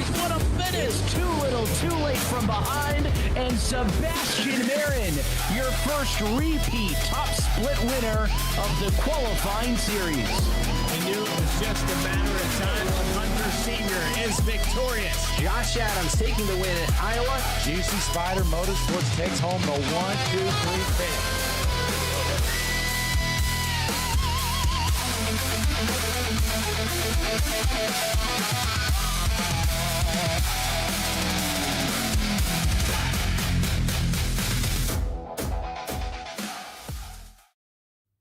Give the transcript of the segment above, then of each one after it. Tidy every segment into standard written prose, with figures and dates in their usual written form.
Series. What a finish! Too little, too late from behind. And Sebastian Marin, your first repeat top split winner of the qualifying series. He knew it was just a matter of time. Hunter Sr. is victorious. Josh Adams taking the win at Iowa. Juicy Spider Motorsports takes home the 1-2-3 finish.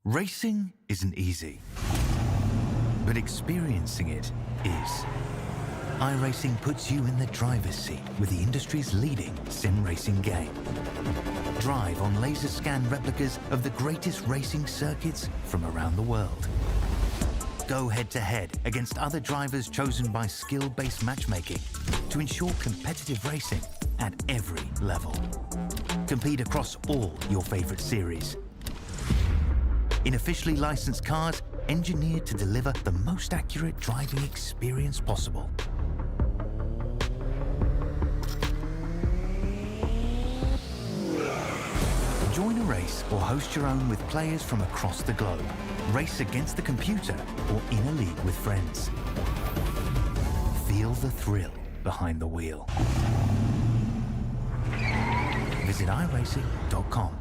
Racing isn't easy, but experiencing it is. iRacing puts you in the driver's seat with the industry's leading sim racing game. Drive on laser scan replicas of the greatest racing circuits from around the world. Go head-to-head against other drivers chosen by skill-based matchmaking to ensure competitive racing at every level. Compete across all your favorite series. In officially licensed cars, engineered to deliver the most accurate driving experience possible. Join a race or host your own with players from across the globe. Race against the computer or in a league with friends. Feel the thrill behind the wheel. Visit iRacing.com.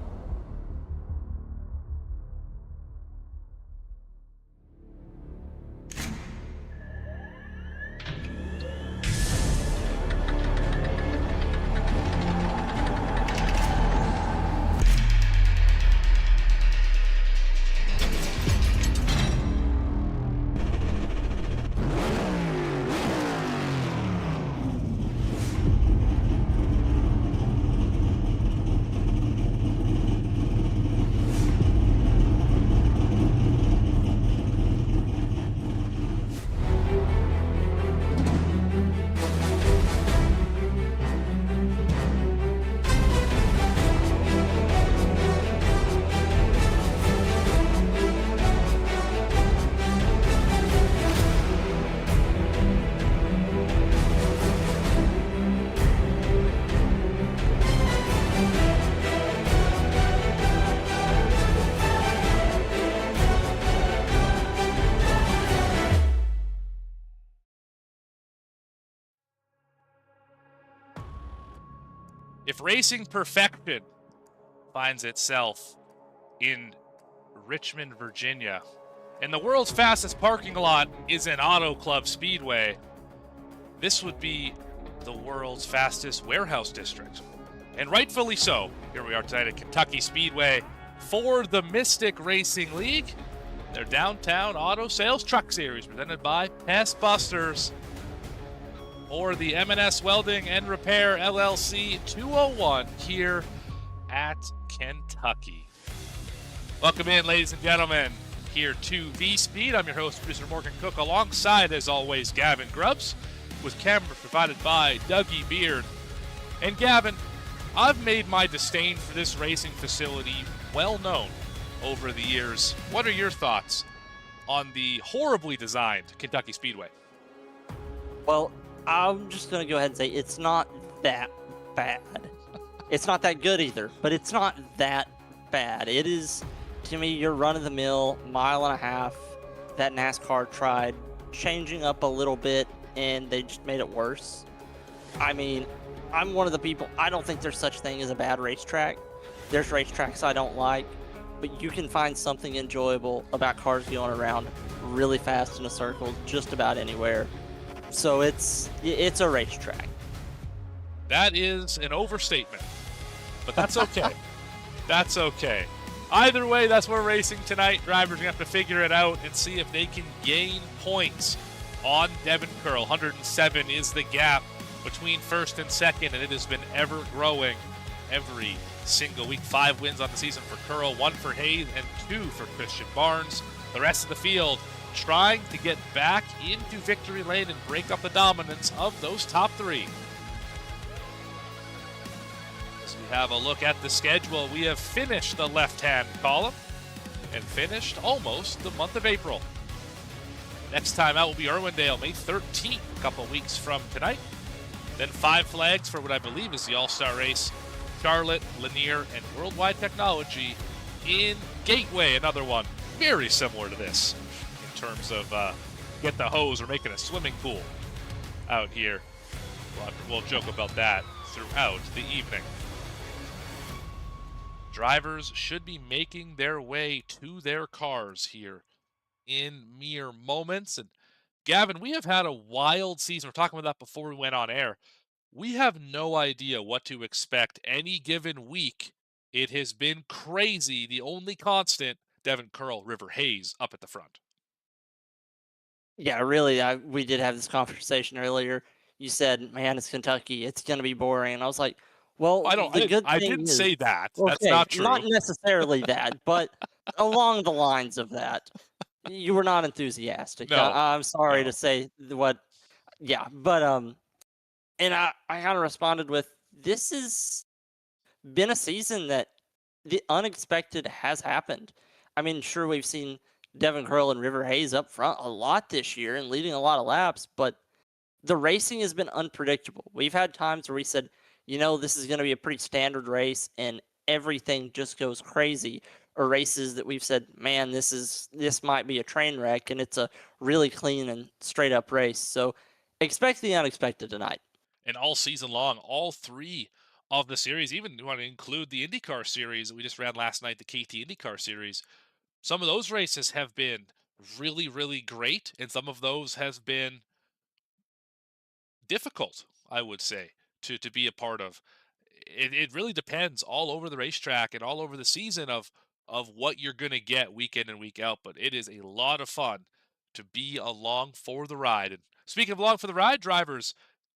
If racing perfection finds itself in Richmond, Virginia, and the world's fastest parking lot is an Auto Club Speedway, this would be the world's fastest warehouse district. And rightfully so. Here we are tonight at Kentucky Speedway for the Mystic Racing League, their downtown auto sales truck series presented by Pest Busters. Or the M&S Welding and Repair LLC 201 here at Kentucky. Welcome in, ladies and gentlemen, here to V-Speed. I'm your host, producer Morgan Cook, alongside, as always, Gavin Grubbs, with cameras provided by Dougie Beard. And Gavin, I've made my disdain for this racing facility well known over the years. What are your thoughts on the horribly designed Kentucky Speedway? Well, I'm just going to go ahead and say it's not that bad. It's not that good either, but it's not that bad. It is, to me, your run-of-the-mill mile and a half that NASCAR tried changing up a little bit, and they just made it worse. I mean, I'm one of the people, I don't think there's such thing as a bad racetrack. There's racetracks I don't like, but you can find something enjoyable about cars going around really fast in a circle just about anywhere. So it's a racetrack. That is an overstatement, but that's okay. That's okay. Either way, that's where we're racing tonight. Drivers are going to have to figure it out and see if they can gain points on Devin Curl. 107 is the gap between first and second, and it has been ever growing every single week. 5 wins on the season for Curl, 1 for Hayes, and 2 for Christian Barnes. The rest of the field trying to get back into victory lane and break up the dominance of those top 3. As we have a look at the schedule, we have finished the left-hand column and finished almost the month of April. Next time out will be Irwindale, May 13th, a couple weeks from tonight. Then 5 flags for what I believe is the All-Star race. Charlotte, Lanier, and Worldwide Technology in Gateway, another one very similar to this in terms of get the hose or making a swimming pool out here. We'll joke about that throughout the evening. Drivers should be making their way to their cars here in mere moments. And Gavin, we have had a wild season. We're talking about that before we went on air. We have no idea what to expect any given week. It has been crazy. The only constant, Devin Curl, River Hayes up at the front. Yeah, really, we did have this conversation earlier. You said, man, it's Kentucky. It's going to be boring. And I was like, well, I didn't is, say that. That's okay, not true. Not necessarily that, but along the lines of that. You were not enthusiastic. No, I'm sorry no. to say what. Yeah, but and I kind of responded with, this has been a season that the unexpected has happened. I mean, sure, we've seen Devin Curl and River Hayes up front a lot this year and leading a lot of laps, but the racing has been unpredictable. We've had times where we said, this is going to be a pretty standard race and everything just goes crazy. Or races that we've said, man, this might be a train wreck, and it's a really clean and straight up race. So expect the unexpected tonight. And all season long, all 3 of the series, even you want to include the IndyCar series that we just ran last night, the KT IndyCar series, some of those races have been really, really great, and some of those have been difficult, I would say, to be a part of. It really depends all over the racetrack and all over the season of what you're going to get week in and week out, but it is a lot of fun to be along for the ride. And speaking of along for the ride, drivers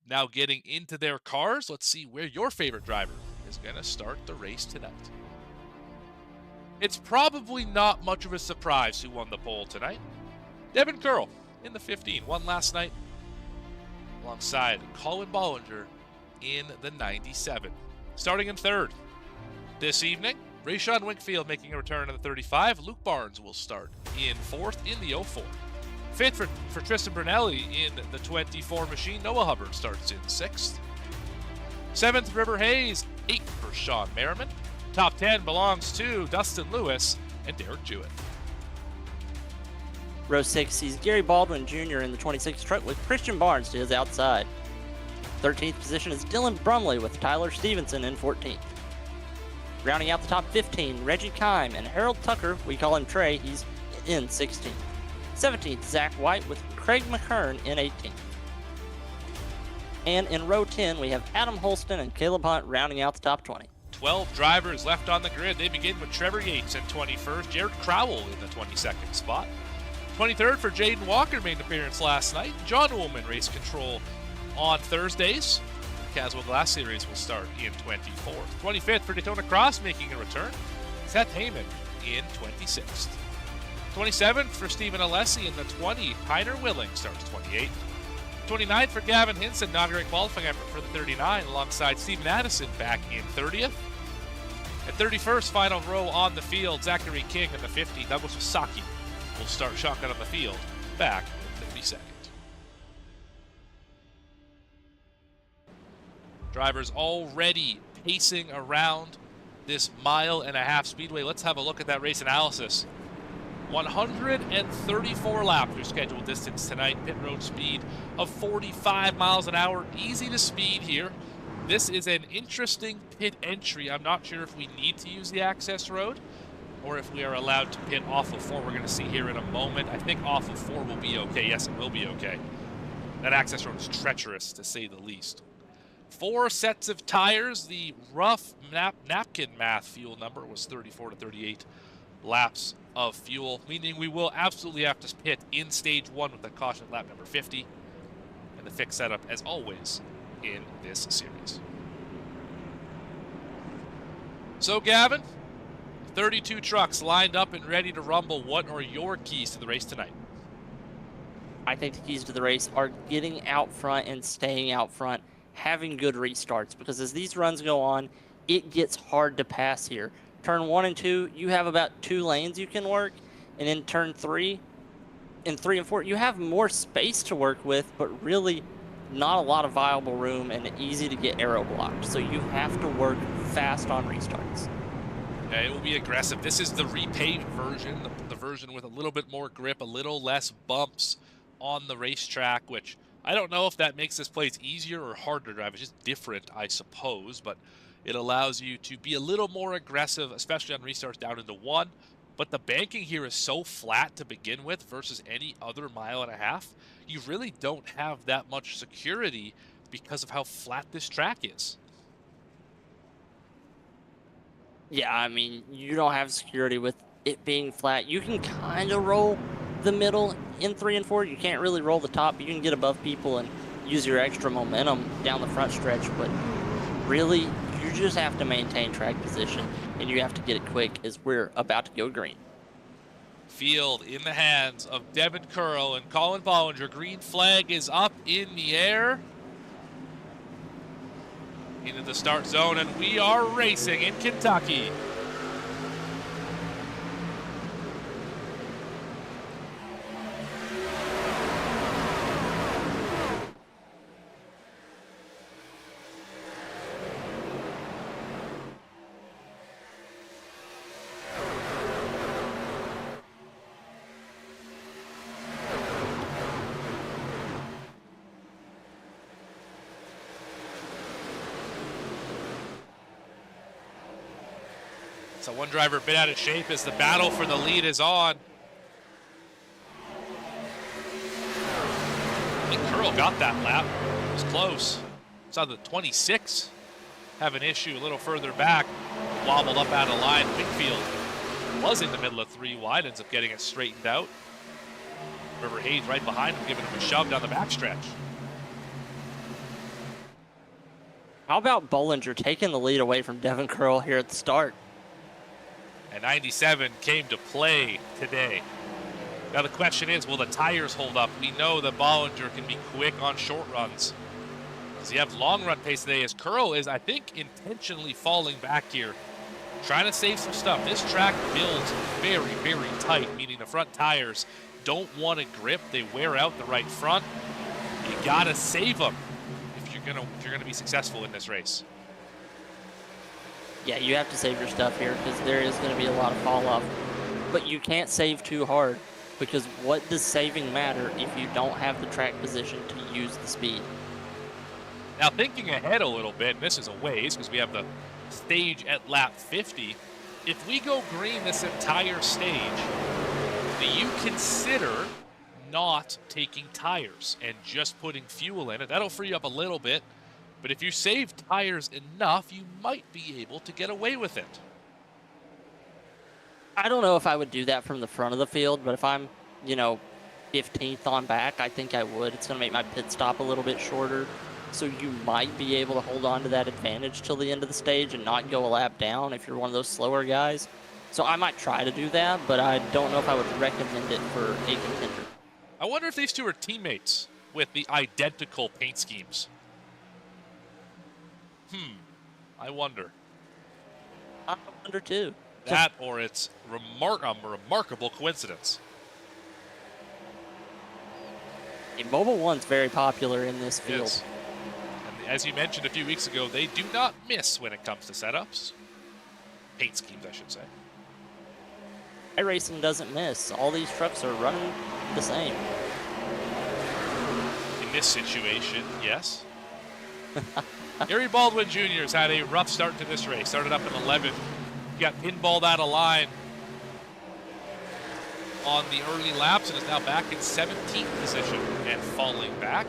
now getting into their cars. Let's see where your favorite driver is going to start the race tonight. It's probably not much of a surprise who won the pole tonight. Devin Curl in the 15, won last night alongside Colin Bollinger in the 97. Starting in third this evening, Rayshon Winkfield making a return in the 35. Luke Barnes will start in fourth in the 04. Fifth for Tristan Brunelli in the 24 machine. Noah Hubbard starts in sixth. Seventh, River Hayes. Eighth for Sean Merriman. Top 10 belongs to Dustin Lewis and Derek Jewett. Row 6 sees Gary Baldwin Jr. in the 26 truck with Christian Barnes to his outside. 13th position is Dylan Brumley with Tyler Stevenson in 14th. Rounding out the top 15, Reggie Kime and Harold Tucker, we call him Trey, he's in 16th. 17th, Zach White with Craig McKern in 18th. And in row 10, we have Adam Holston and Caleb Hunt rounding out the top 20. 12 drivers left on the grid. They begin with Trevor Yates in 21st, Jared Crowell in the 22nd spot. 23rd for Jaden Walker made an appearance last night. John Woolman race control on Thursdays. Caswell Glass Series will start in 24th. 25th for Daytona Cross making a return. Seth Heyman in 26th. 27th for Stephen Alessi in the 20. Heiner Willing starts 28th. 29th for Gavin Hinson, inaugurate qualifying effort for the 39, alongside Stephen Addison back in 30th. At 31st, final row on the field, Zachary King in the 50. Douglas Wasaki will start shotgun on the field, back in 32nd. Drivers already pacing around this mile-and-a-half speedway. Let's have a look at that race analysis. 134 laps, your scheduled distance tonight. Pit road speed of 45 miles an hour. Easy to speed here. This is an interesting pit entry. I'm not sure if we need to use the access road or if we are allowed to pit off of 4. We're going to see here in a moment. I think off of 4 will be okay. Yes, it will be okay. That access road is treacherous, to say the least. 4 sets of tires. The rough napkin math fuel number was 34 to 38 laps of fuel, meaning we will absolutely have to pit in stage 1 with a caution lap number 50. And the fixed setup, as always, in this series. So, Gavin, 32 trucks lined up and ready to rumble. What are your keys to the race tonight? I think the keys to the race are getting out front and staying out front, having good restarts, because as these runs go on, it gets hard to pass here. Turn 1 and 2, you have about 2 lanes you can work, and in turn 3, and 3 and 4, you have more space to work with, but really not a lot of viable room and easy to get aero blocked. So you have to work fast on restarts. Yeah, it will be aggressive. This is the repaved version, the version with a little bit more grip, a little less bumps on the racetrack, which I don't know if that makes this place easier or harder to drive. It's just different, I suppose, but it allows you to be a little more aggressive, especially on restarts down into 1. But the banking here is so flat to begin with versus any other mile and a half. You really don't have that much security because of how flat this track is. Yeah, I mean, you don't have security with it being flat. You can kind of roll the middle in 3 and 4. You can't really roll the top, but you can get above people and use your extra momentum down the front stretch. But really, you just have to maintain track position, and you have to get it quick as we're about to go green. Field in the hands of Devin Curl and Colin Bollinger. Green flag is up in the air. Into the start zone, and we are racing in Kentucky. So one driver a bit out of shape as the battle for the lead is on. I think Curl got that lap. It was close. Saw the 26 have an issue a little further back. Wobbled up out of line. Whitfield was in the middle of 3 wide, ends up getting it straightened out. River Hayes right behind him, giving him a shove down the backstretch. How about Bollinger taking the lead away from Devin Curl here at the start? And 97 came to play today. Now the question is, will the tires hold up? We know that Bollinger can be quick on short runs. Does he have long run pace today? As Curl is, I think, intentionally falling back here, trying to save some stuff. This track builds very, very tight, meaning the front tires don't want to grip. They wear out the right front. You gotta save them if you're gonna be successful in this race. Yeah, you have to save your stuff here because there is going to be a lot of fall off. But you can't save too hard because what does saving matter if you don't have the track position to use the speed? Now thinking ahead a little bit, and this is a ways because we have the stage at lap 50. If we go green this entire stage, do you consider not taking tires and just putting fuel in it? That'll free up a little bit. But if you save tires enough, you might be able to get away with it. I don't know if I would do that from the front of the field, but if I'm, 15th on back, I think I would. It's going to make my pit stop a little bit shorter. So you might be able to hold on to that advantage till the end of the stage and not go a lap down if you're one of those slower guys. So I might try to do that, but I don't know if I would recommend it for a contender. I wonder if these two are teammates with the identical paint schemes. I wonder. I wonder too. That or it's a remarkable coincidence. Mobile One's very popular in this field. Yes. And as you mentioned a few weeks ago, they do not miss when it comes to setups. Paint schemes, I should say. iRacing doesn't miss. All these trucks are running the same. In this situation, yes. Gary Baldwin Jr. has had a rough start to this race. Started up in 11th. He got pinballed out of line on the early laps and is now back in 17th position and falling back.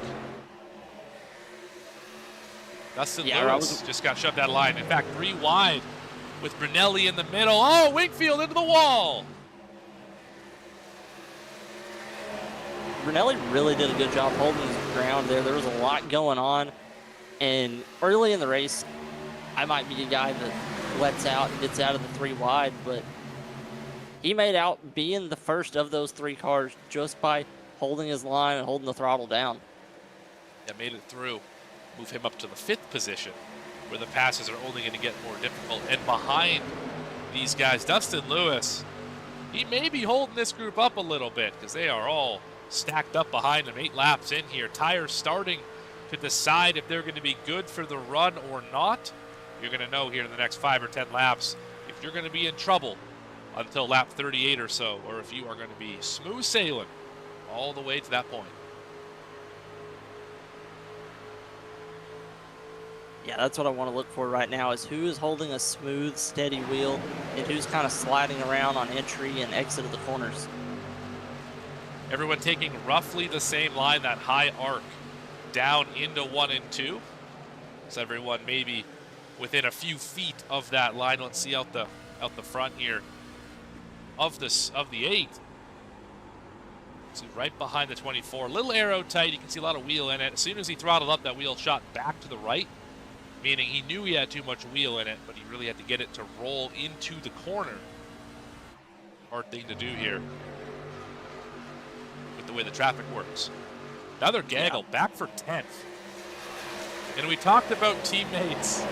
Dustin Lewis just got shoved out of line. In fact, 3 wide with Brunelli in the middle. Oh, Wakefield into the wall. Brunelli really did a good job holding his ground there. There was a lot going on. And early in the race, I might be a guy that lets out and gets out of the 3 wide, but he made out being the first of those 3 cars just by holding his line and holding the throttle down. That made it through. Move him up to the 5th position, where the passes are only going to get more difficult. And behind these guys, Dustin Lewis, he may be holding this group up a little bit because they are all stacked up behind him. 8 laps in here. Tires starting to decide if they're going to be good for the run or not. You're going to know here in the next 5 or 10 laps if you're going to be in trouble until lap 38 or so, or if you are going to be smooth sailing all the way to that point. Yeah, that's what I want to look for right now, is who is holding a smooth, steady wheel and who's kind of sliding around on entry and exit of the corners. Everyone taking roughly the same line, that high arc down into 1 and 2. So everyone maybe within a few feet of that line. Let's see out the front here of the 8. See right behind the 24. Little arrow tight. You can see a lot of wheel in it. As soon as he throttled up, that wheel shot back to the right, meaning he knew he had too much wheel in it, but he really had to get it to roll into the corner. Hard thing to do here with the way the traffic works. Another gaggle, back for 10th. And we talked about teammates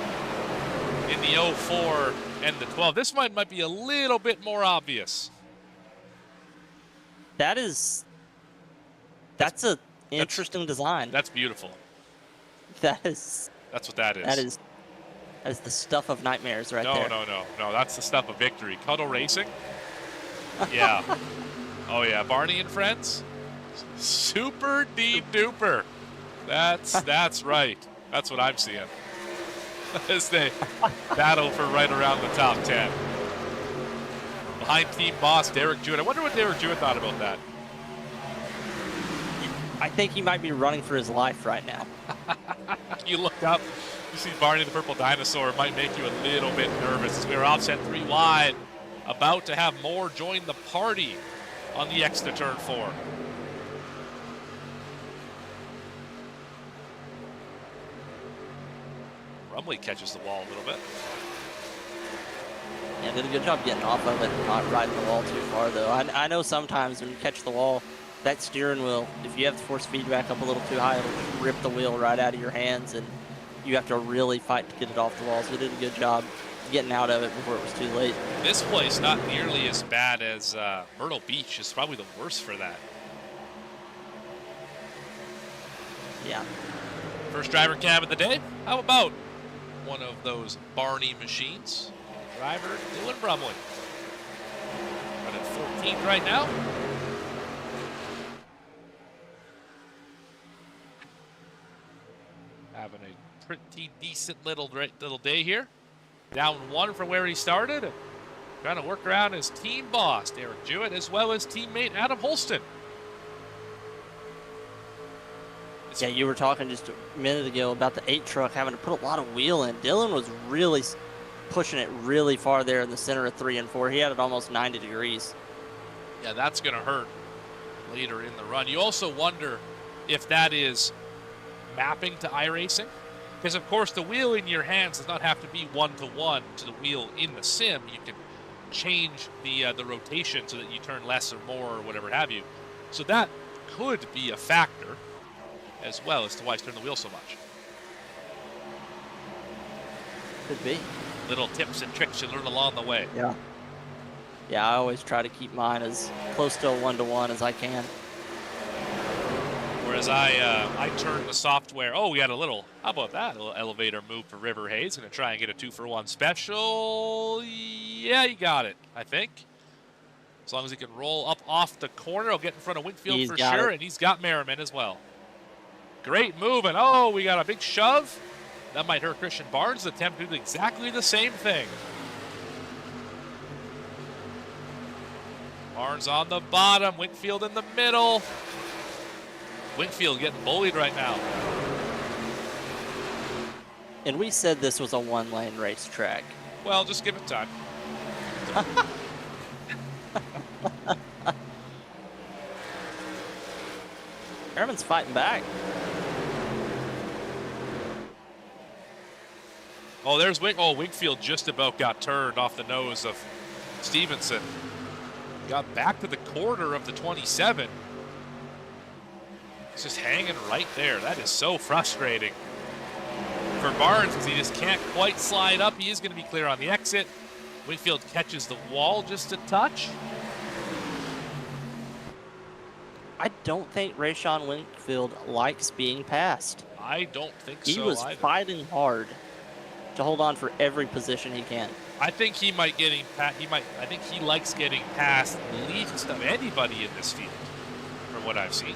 in the 04 and the 12. This one might be a little bit more obvious. That's an interesting design. That's beautiful. That's what that is. That is the stuff of nightmares right there. No. That's the stuff of victory. Cuddle racing. Yeah. Oh yeah, Barney and friends. Super deep duper. That's right. That's what I'm seeing. As they battle for right around the top 10. Behind team boss Derek Jewett. I wonder what Derek Jewett thought about that. I think he might be running for his life right now. You look up, you see Barney the Purple Dinosaur. It might make you a little bit nervous as we are offset 3 wide. About to have more join the party on the exit to turn 4. Rumley catches the wall a little bit. Yeah, did a good job getting off of it and not riding the wall too far, though. I know sometimes when you catch the wall, that steering wheel, if you have the force feedback up a little too high, it'll just rip the wheel right out of your hands, and you have to really fight to get it off the wall. So we did a good job getting out of it before it was too late. This place not nearly as bad as Myrtle Beach. Is probably the worst for that. Yeah. First driver cab of the day. How about one of those Barney machines? Driver Dylan Brumley. Running 14th right now. Having a pretty decent little day here. Down 1 from where he started. Trying to work around his team boss, Derek Jewett, as well as teammate Adam Holston. Yeah, you were talking just a minute ago about the 8 truck having to put a lot of wheel in. Dylan was really pushing it really far there in the center of 3 and 4. He had it almost 90 degrees. Yeah, that's going to hurt later in the run. You also wonder if that is mapping to iRacing. Because, of course, the wheel in your hands does not have to be one-to-one to the wheel in the sim. You can change the rotation so that you turn less or more or whatever have you. So that could be a factor as well as to why he's turning the wheel so much. Could be. Little tips and tricks you learn along the way. Yeah. Yeah, I always try to keep mine as close to a 1-to-1 as I can. Whereas I turned the software. Oh, we got a little, how about that? A little elevator move for River Hayes. Going to try and get a 2-for-1 special. Yeah, he got it, I think. As long as he can roll up off the corner, he'll get in front of Winfield for sure. And he's got Merriman as well. Great move. And oh, we got a big shove. That might hurt Christian Barnes' attempt to do exactly the same thing. Barnes on the bottom, Winfield in the middle. Winfield getting bullied right now. And we said this was a 1-lane racetrack. Well, just give it time. Merriman's fighting back. Oh, there's Wingfield just about got turned off the nose of Stevenson. Got back to the corner of the 27. He's just hanging right there. That is so frustrating for Barnes because he just can't quite slide up. He is going to be clear on the exit. Wingfield catches the wall just a touch. I don't think Rayshawn Wingfield likes being passed. I don't think He so was either. fighting hard to hold on for every position he can. I think he might getting I think he likes getting past the least of anybody in this field, from what I've seen.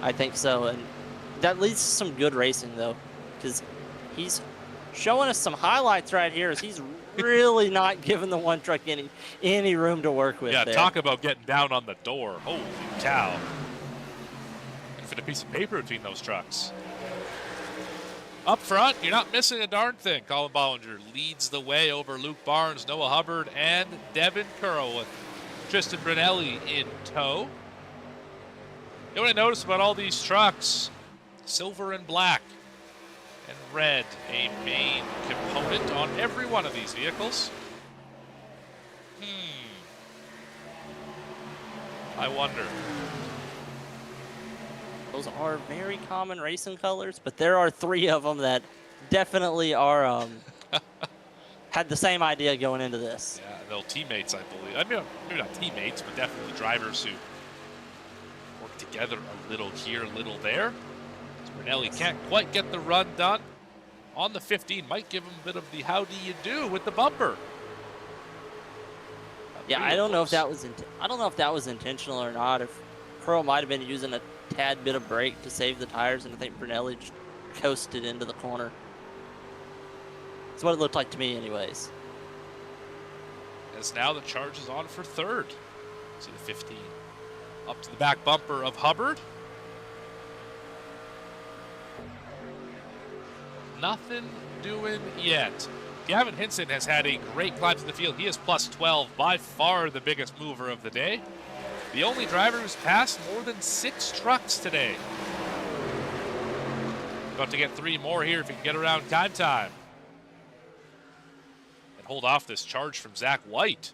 I think so, and that leads to some good racing though, because he's showing us some highlights right here. As he's really not giving the one truck any room to work with. Yeah, there. talk about getting down on the door. Holy cow! You fit a piece of paper between those trucks. Up front, you're not missing a darn thing. Colin Bollinger leads the way over Luke Barnes, Noah Hubbard, and Devin Curl with Tristan Brunelli in tow. You know what I noticed about all these trucks? Silver and black and red, a main component on every one of these vehicles. I wonder. Those are very common racing colors, but there are 3 of them that definitely are had the same idea going into this. Yeah, they'll teammates, I believe. I mean, maybe not teammates, but definitely drivers who work together a little here, a little there. Brunelli can't quite get the run done on the 15. Might give him a bit of the how do you do with the bumper. Yeah, I don't know if that was intentional or not. If Pearl might have been using a tad bit of brake to save the tires, and I think Brunelli just coasted into the corner. That's what it looked like to me, anyways. As now the charge is on for third. See the 15 up to the back bumper of Hubbard. Nothing doing yet. Gavin Hinson has had a great climb to the field. He is plus 12, by far the biggest mover of the day. The only driver who's passed more than 6 trucks today. About to get 3 more here if he can get around time. And hold off this charge from Zach White.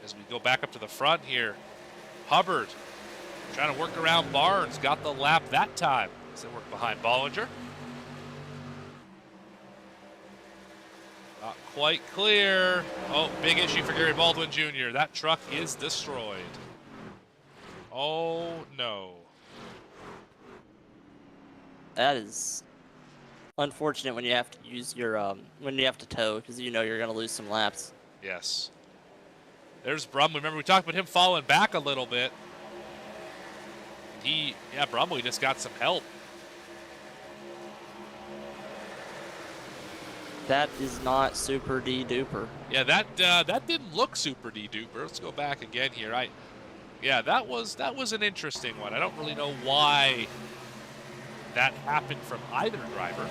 As we go back up to the front here, Hubbard trying to work around Barnes, got the lap that time. As they work behind Bollinger. Not quite clear. Oh, big issue for Gary Baldwin Jr. That truck is destroyed. Oh, no. That is unfortunate when you have to use your when you have to tow, because you know you're going to lose some laps. Yes. There's Brumley. Remember, we talked about him falling back a little bit. Brumley just got some help. That is not super D-duper. Yeah, that didn't look super D-duper. Let's go back again here. That was an interesting one. I don't really know why that happened from either driver.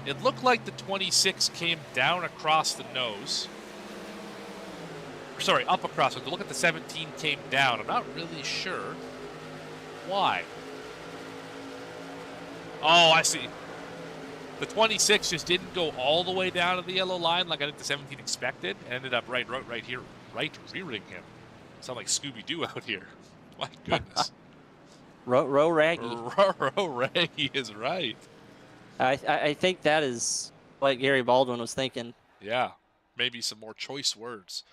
It looked like the 26 came down across the nose. Sorry, up across. But look at the 17 came down. I'm not really sure why. Oh, I see. The 26 just didn't go all the way down to the yellow line like I think the 17 expected. Ended up right here, right rearing him. Sound like Scooby-Doo out here. My goodness. Row Raggy. Row Raggy is right. I think that is what Gary Baldwin was thinking. Yeah, maybe some more choice words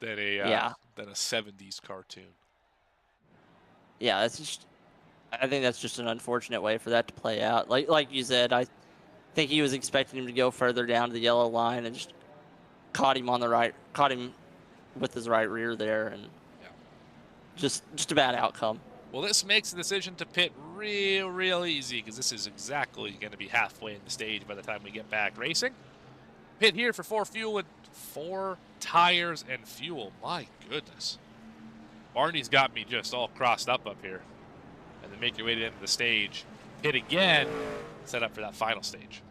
than a 70s cartoon. Yeah, I think that's just an unfortunate way for that to play out. Like you said, I think he was expecting him to go further down to the yellow line and just caught him with his right rear there, and just a bad outcome. Well, this makes the decision to pit real easy, because this is exactly going to be halfway in the stage by the time we get back racing. Pit here for 4 tires and fuel. My goodness. Barney's got me just all crossed up here. And then make your way to the end of the stage. Pit again, set up for that final stage.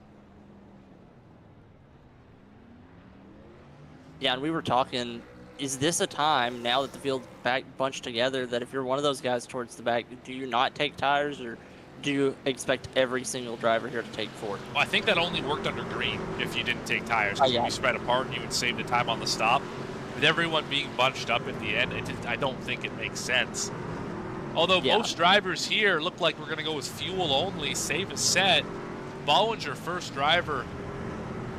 Yeah, and we were talking, is this a time, now that the field's back bunched together, that if you're one of those guys towards the back, do you not take tires, or do you expect every single driver here to take 4? Well, I think that only worked under green if you didn't take tires. Because if you spread apart, you would save the time on the stop. With everyone being bunched up at the end, I don't think it makes sense. Although most drivers here look like we're going to go with fuel only, save a set. Bollinger, first driver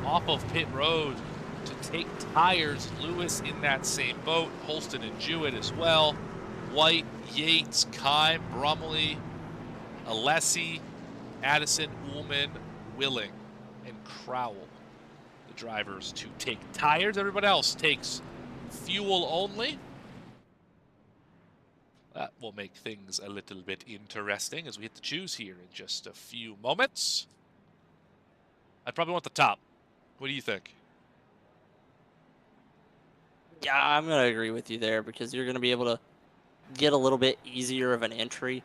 off of pit road, to take tires. Lewis in that same boat. Holston and Jewett as well. White, Yates, Kime, Brumley, Alessi, Addison, Ullman, Willing, and Crowell. The drivers to take tires. Everybody else takes fuel only. That will make things a little bit interesting as we hit the choose here in just a few moments. I'd probably want the top. What do you think? Yeah, I'm going to agree with you there because you're going to be able to get a little bit easier of an entry.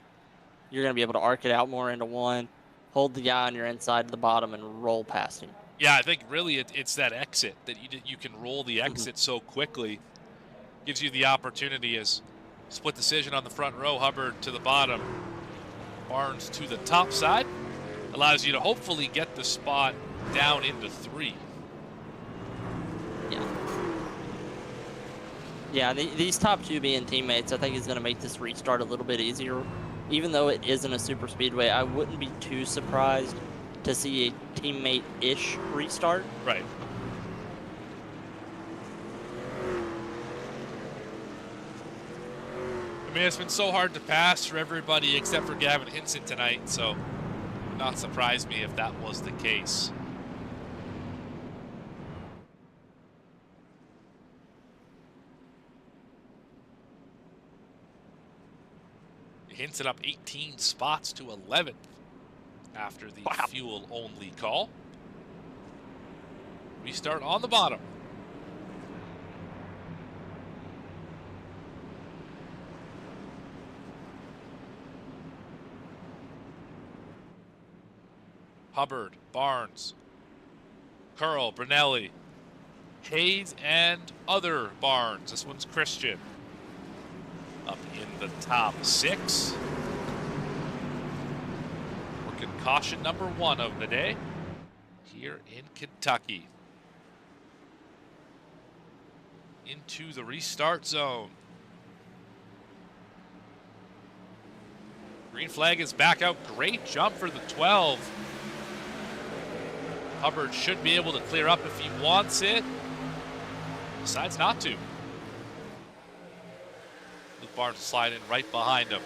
You're going to be able to arc it out more into one, hold the guy on your inside to the bottom, and roll past him. Yeah, I think really it's that exit that you can roll the exit so quickly. Gives you the opportunity as split decision on the front row, Hubbard to the bottom, Barnes to the top side. Allows you to hopefully get the spot down into 3. Yeah. Yeah, these top 2 being teammates, I think is going to make this restart a little bit easier. Even though it isn't a super speedway, I wouldn't be too surprised to see a teammate-ish restart. Right. I mean, it's been so hard to pass for everybody except for Gavin Hinson tonight, so it would not surprise me if that was the case. Hinson up 18 spots to 11th after the fuel-only call. Restart on the bottom. Hubbard, Barnes, Curl, Brunelli, Hayes, and other Barnes. This one's Christian. Up in the top 6. Working caution number 1 of the day here in Kentucky. Into the restart zone. Green flag is back out. Great jump for the 12. Hubbard should be able to clear up if he wants it. Decides not to. Luke Barnes slide in right behind him.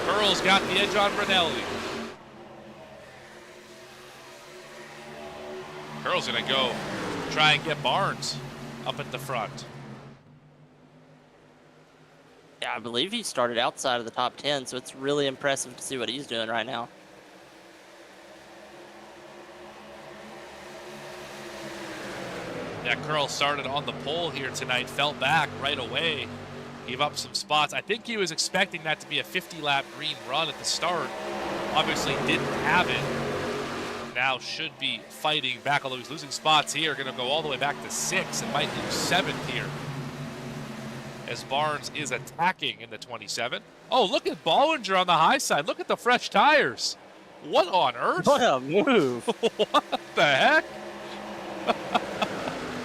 Curl's got the edge on Brunelli. Curl's gonna go try and get Barnes up at the front. Yeah, I believe he started outside of the top 10, so it's really impressive to see what he's doing right now. Yeah, Curl started on the pole here tonight, fell back right away, gave up some spots. I think he was expecting that to be a 50-lap green run at the start. Obviously didn't have it. Now should be fighting back, although he's losing spots here. Going to go all the way back to 6 and might lose 7th here, as Barnes is attacking in the 27. Oh, look at Bollinger on the high side. Look at the fresh tires. What on earth? What a move. What the heck?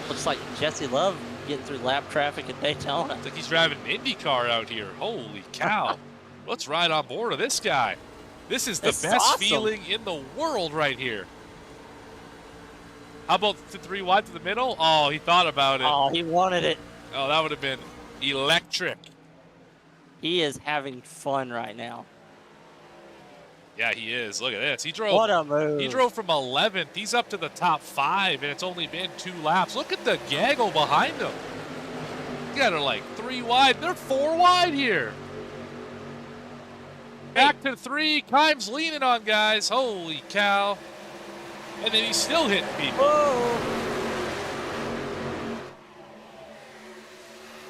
Looks like Jesse Love getting through lap traffic in Daytona. Looks like he's driving an IndyCar out here. Holy cow. Let's ride on board of this guy. This is the best awesome. feeling in the world right here. How about the 3 wide to the middle? Oh, he thought about it. Oh, he wanted it. Oh, that would have been electric. He is having fun right now. Yeah, he is. Look at this. He drove. What a move. He drove from 11th. He's up to the top 5, and it's only been 2 laps. Look at the gaggle behind him. You got her like 3 wide. They're 4 wide here. Back to 3. Kime's leaning on guys. Holy cow. And then he's still hitting people. Whoa.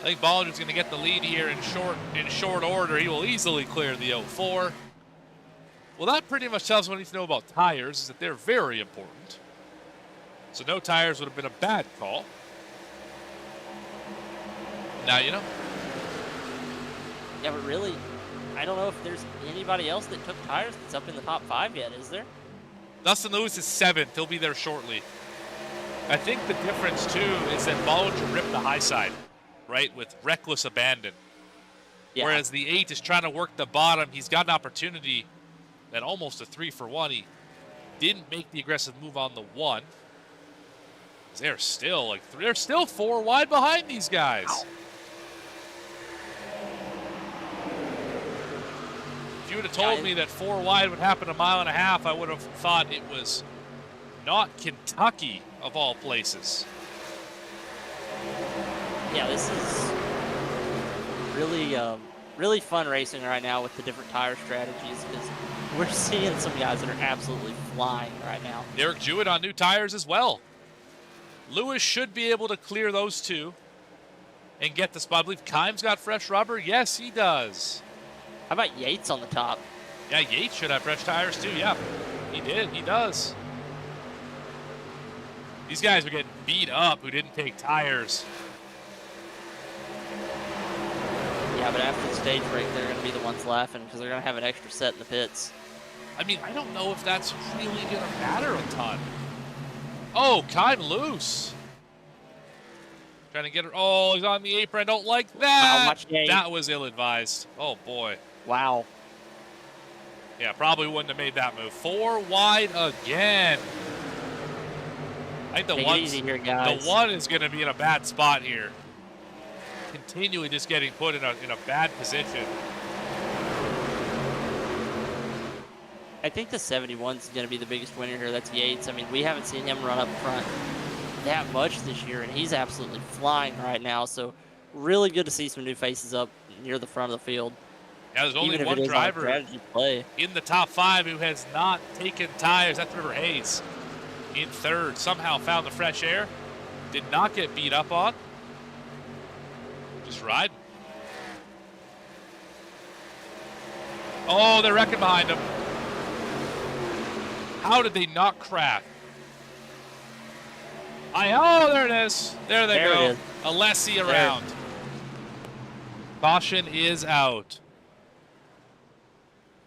I think Bollinger's going to get the lead here in short order. He will easily clear the 04. Well, that pretty much tells us what we need to know about tires, is that they're very important. So no tires would have been a bad call. Now you know. Yeah, but really, I don't know if there's anybody else that took tires that's up in the top 5 yet, is there? Dustin Lewis is 7th. He'll be there shortly. I think the difference, too, is that Bollinger ripped the high side, right, with reckless abandon. Yeah. Whereas the 8 is trying to work the bottom. He's got an opportunity at almost a 3-for-1. He didn't make the aggressive move on the 1. They're still they're still 4 wide behind these guys. Ow. If you would have told me that 4 wide would happen a mile and a half, I would have thought it was not Kentucky of all places. Yeah, this is really, really fun racing right now with the different tire strategies because we're seeing some guys that are absolutely flying right now. Derek Jewett on new tires as well. Lewis should be able to clear those 2 and get the spot. I believe Kime's got fresh rubber. Yes, he does. How about Yates on the top? Yeah, Yates should have fresh tires too. Yeah, he did. He does. These guys are getting beat up who didn't take tires. Yeah, but after the stage break, they're going to be the ones laughing because they're going to have an extra set in the pits. I mean, I don't know if that's really going to matter a ton. Oh, Kime loose. Trying to get her. Oh, he's on the apron. I don't like that. Wow, that was ill-advised. Oh, boy. Wow. Yeah, probably wouldn't have made that move. 4 wide again. I think Take it easy here, guys. The 1 is going to be in a bad spot here. Continually just getting put in a bad position. I think the 71 is going to be the biggest winner here. That's Yates. I mean, we haven't seen him run up front that much this year, and he's absolutely flying right now. So really good to see some new faces up near the front of the field. Yeah, there's only Even if one it is on driver strategy play. in the top 5 who has not taken tires. That's River Hayes in 3rd. Somehow found the fresh air. Did not get beat up on. Just riding. Oh, they're wrecking behind him. How did they not crash? Oh, there it is. There they go. Alessi around. Caution is out.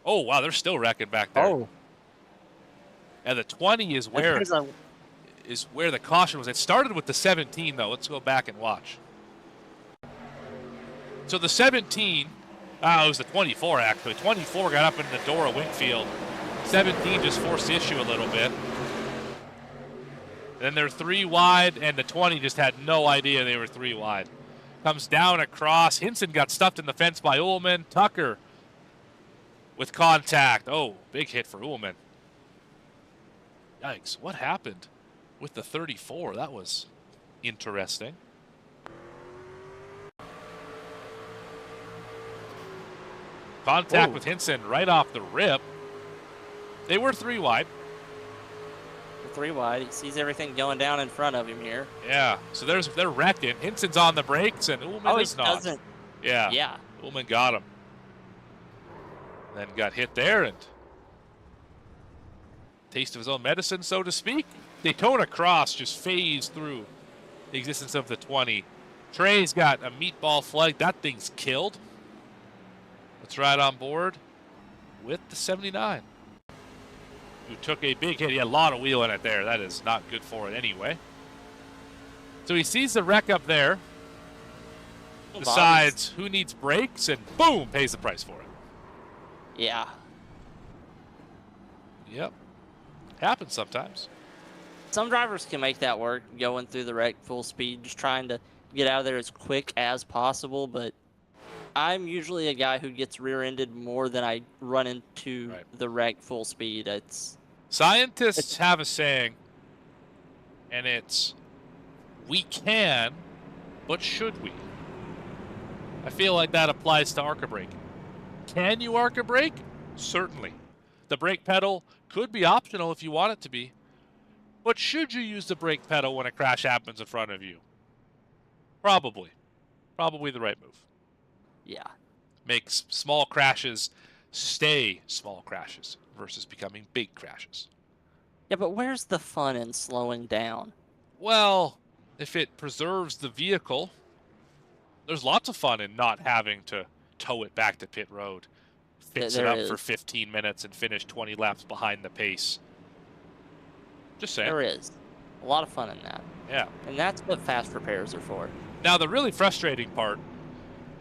Oh, wow, they're still wrecking back there. Oh. And the 20 is where the caution was. It started with the 17, though. Let's go back and watch. So the 17, it was the 24, actually. 24 got up in the door of Winfield. 17 just forced issue a little bit. Then they're 3 wide, and the 20 just had no idea they were 3 wide. Comes down across. Hinson got stuffed in the fence by Ullman. Tucker with contact. Oh, big hit for Ullman. Yikes, what happened with the 34? That was interesting. Contact with Hinson right off the rip. They were 3 wide. 3 wide. He sees everything going down in front of him here. Yeah, so they're wrecking. Hinson's on the brakes, and Ullman is not. Doesn't. Yeah. Yeah. Ullman got him. Then got hit there, and taste of his own medicine, so to speak. Daytona Cross just phased through the existence of the 20. Trey's got a meatball flag. That thing's killed. Let's ride on board with the 79. Who took a big hit. He had a lot of wheel in it there. That is not good for it anyway. So he sees the wreck up there, decides who needs brakes, and boom, pays the price for it. Yeah. Yep. Happens sometimes. Some drivers can make that work, going through the wreck full speed, just trying to get out of there as quick as possible, but I'm usually a guy who gets rear-ended more than I run into the wreck full speed. Scientists have a saying, and it's, we can, but should we? I feel like that applies to ARCA braking. Can you ARCA brake? Certainly. The brake pedal could be optional if you want it to be. But should you use the brake pedal when a crash happens in front of you? Probably. Probably the right move. Yeah. Makes small crashes stay small crashes versus becoming big crashes. Yeah, but where's the fun in slowing down? Well, if it preserves the vehicle, there's lots of fun in not having to tow it back to pit road, fix it up for 15 minutes, and finish 20 laps behind the pace. Just saying. There is a lot of fun in that. Yeah. And that's what fast repairs are for. Now, the really frustrating part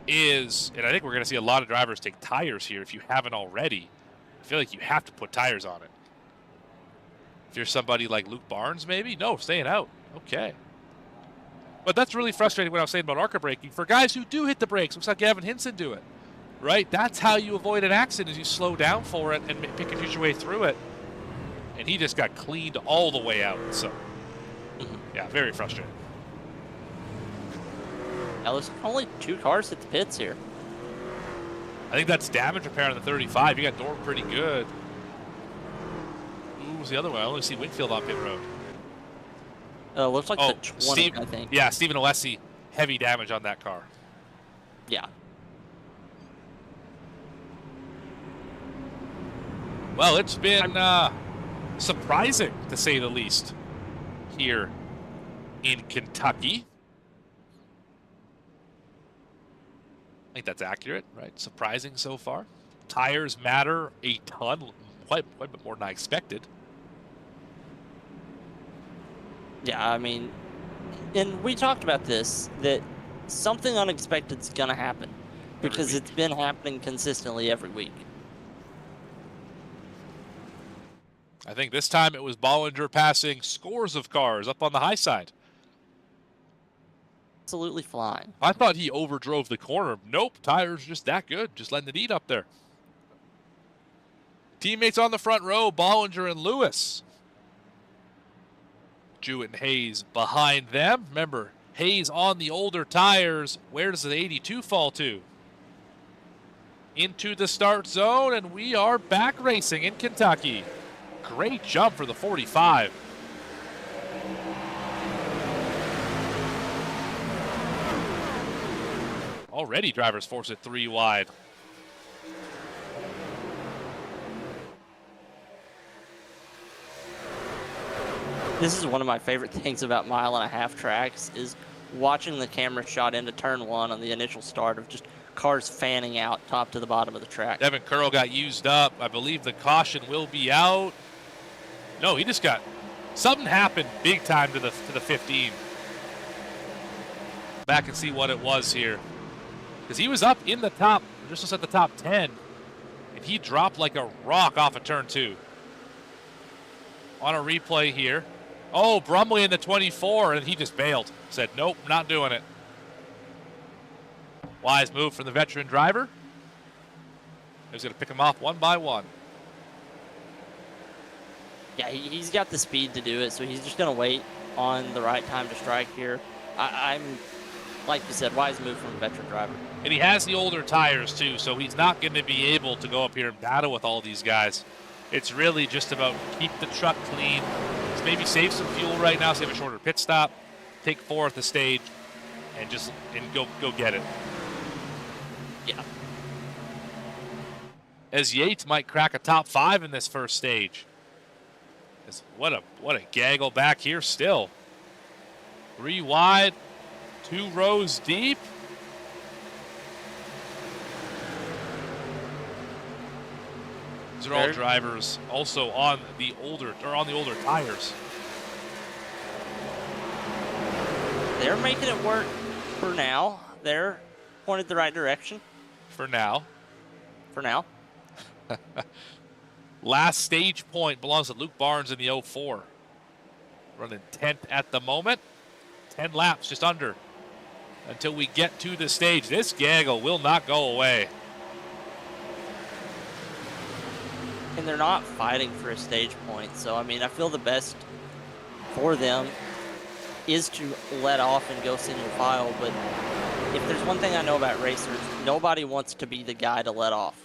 is, and I think we're going to see a lot of drivers take tires here if you haven't already. I feel like you have to put tires on it. If you're somebody like Luke Barnes, maybe? No, staying out. Okay. But that's really frustrating what I was saying about ARCA braking. For guys who do hit the brakes, looks like Gavin Hinson do it. Right? That's how you avoid an accident, is you slow down for it and pick and choose your way through it. And he just got cleaned all the way out. So, yeah, very frustrating. Now, there's only 2 cars hit the pits here. I think that's damage repair on the 35. You got Dorn pretty good. Who was the other one? I only see Winfield on pit road. Looks like the 20, Steve, I think. Yeah, Stephen Alessi, heavy damage on that car. Yeah. Well, it's been surprising, to say the least, here in Kentucky. I think that's accurate, right? Surprising so far. Tires matter a ton, quite a bit more than I expected. Yeah, I mean, and we talked about this, that something unexpected is going to happen because it's been happening consistently every week. I think this time it was Bollinger passing scores of cars up on the high side. Absolutely flying. I thought he overdrove the corner. Nope, tires just that good, just letting it eat up there. Teammates on the front row, Bollinger and Lewis. Jewett and Hayes behind them. Remember, Hayes on the older tires. Where does the 82 fall to? Into the start zone, and we are back racing in Kentucky. Great jump for the 45. Already drivers force it 3 wide. This is one of my favorite things about 1.5 mile tracks is watching the camera shot into turn 1 on the initial start of just cars fanning out top to the bottom of the track. Devin Curl got used up. I believe the caution will be out. No, he just got something happened big time to the 15. Back and see what it was here, because he was up in the top, just at the top 10, and he dropped like a rock off of turn 2. On a replay here. Oh, Brumley in the 24, and he just bailed. Said, nope, not doing it. Wise move from the veteran driver. He's going to pick him off one by one. Yeah, he's got the speed to do it, so he's just going to wait on the right time to strike here. I'm, like you said, wise move from a veteran driver. And he has the older tires, too, so he's not going to be able to go up here and battle with all these guys. It's really just about keep the truck clean, maybe save some fuel right now, save a shorter pit stop, take 4 at the stage, and just go get it. Yeah. As Yates might crack a top 5 in this first stage. What a gaggle back here still. 3 wide, 2 rows deep. These are all drivers also on the older tires. They're making it work for now. They're pointed the right direction. For now. For now. Last stage point belongs to Luke Barnes in the 04. Running 10th at the moment. 10 laps, just under, until we get to the stage. This gaggle will not go away. And they're not fighting for a stage point. So, I mean, I feel the best for them is to let off and go single file. But if there's one thing I know about racers, nobody wants to be the guy to let off.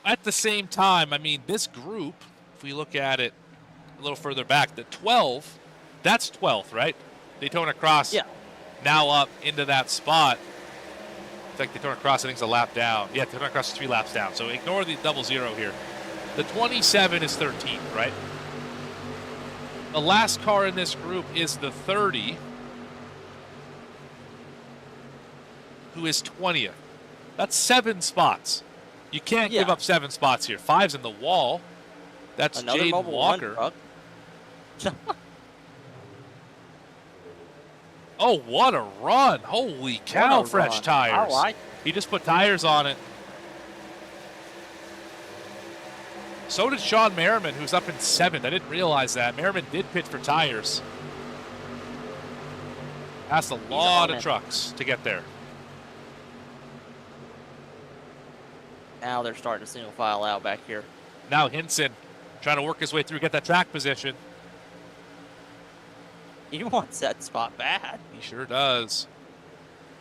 At the same time, I mean, this group, if we look at it a little further back, the 12, that's 12th, right? Daytona Cross now up into that spot. In fact, Daytona Cross, I think, is a lap down. Yeah, Daytona Cross is 3 laps down, so ignore the 00 here. The 27 is 13th, right? The last car in this group is the 30, who is 20th. That's 7 spots. You can't give up 7 spots here. 5's in the wall. That's Jaden Walker. Oh, what a run. Holy cow, fresh tires. I like it. He just put tires on it. So did Sean Merriman, who's up in 7th. I didn't realize that. Merriman did pit for tires. Passed a lot of trucks to get there. Now they're starting to single file out back here. Now Hinson trying to work his way through, get that track position. He wants that spot bad. He sure does.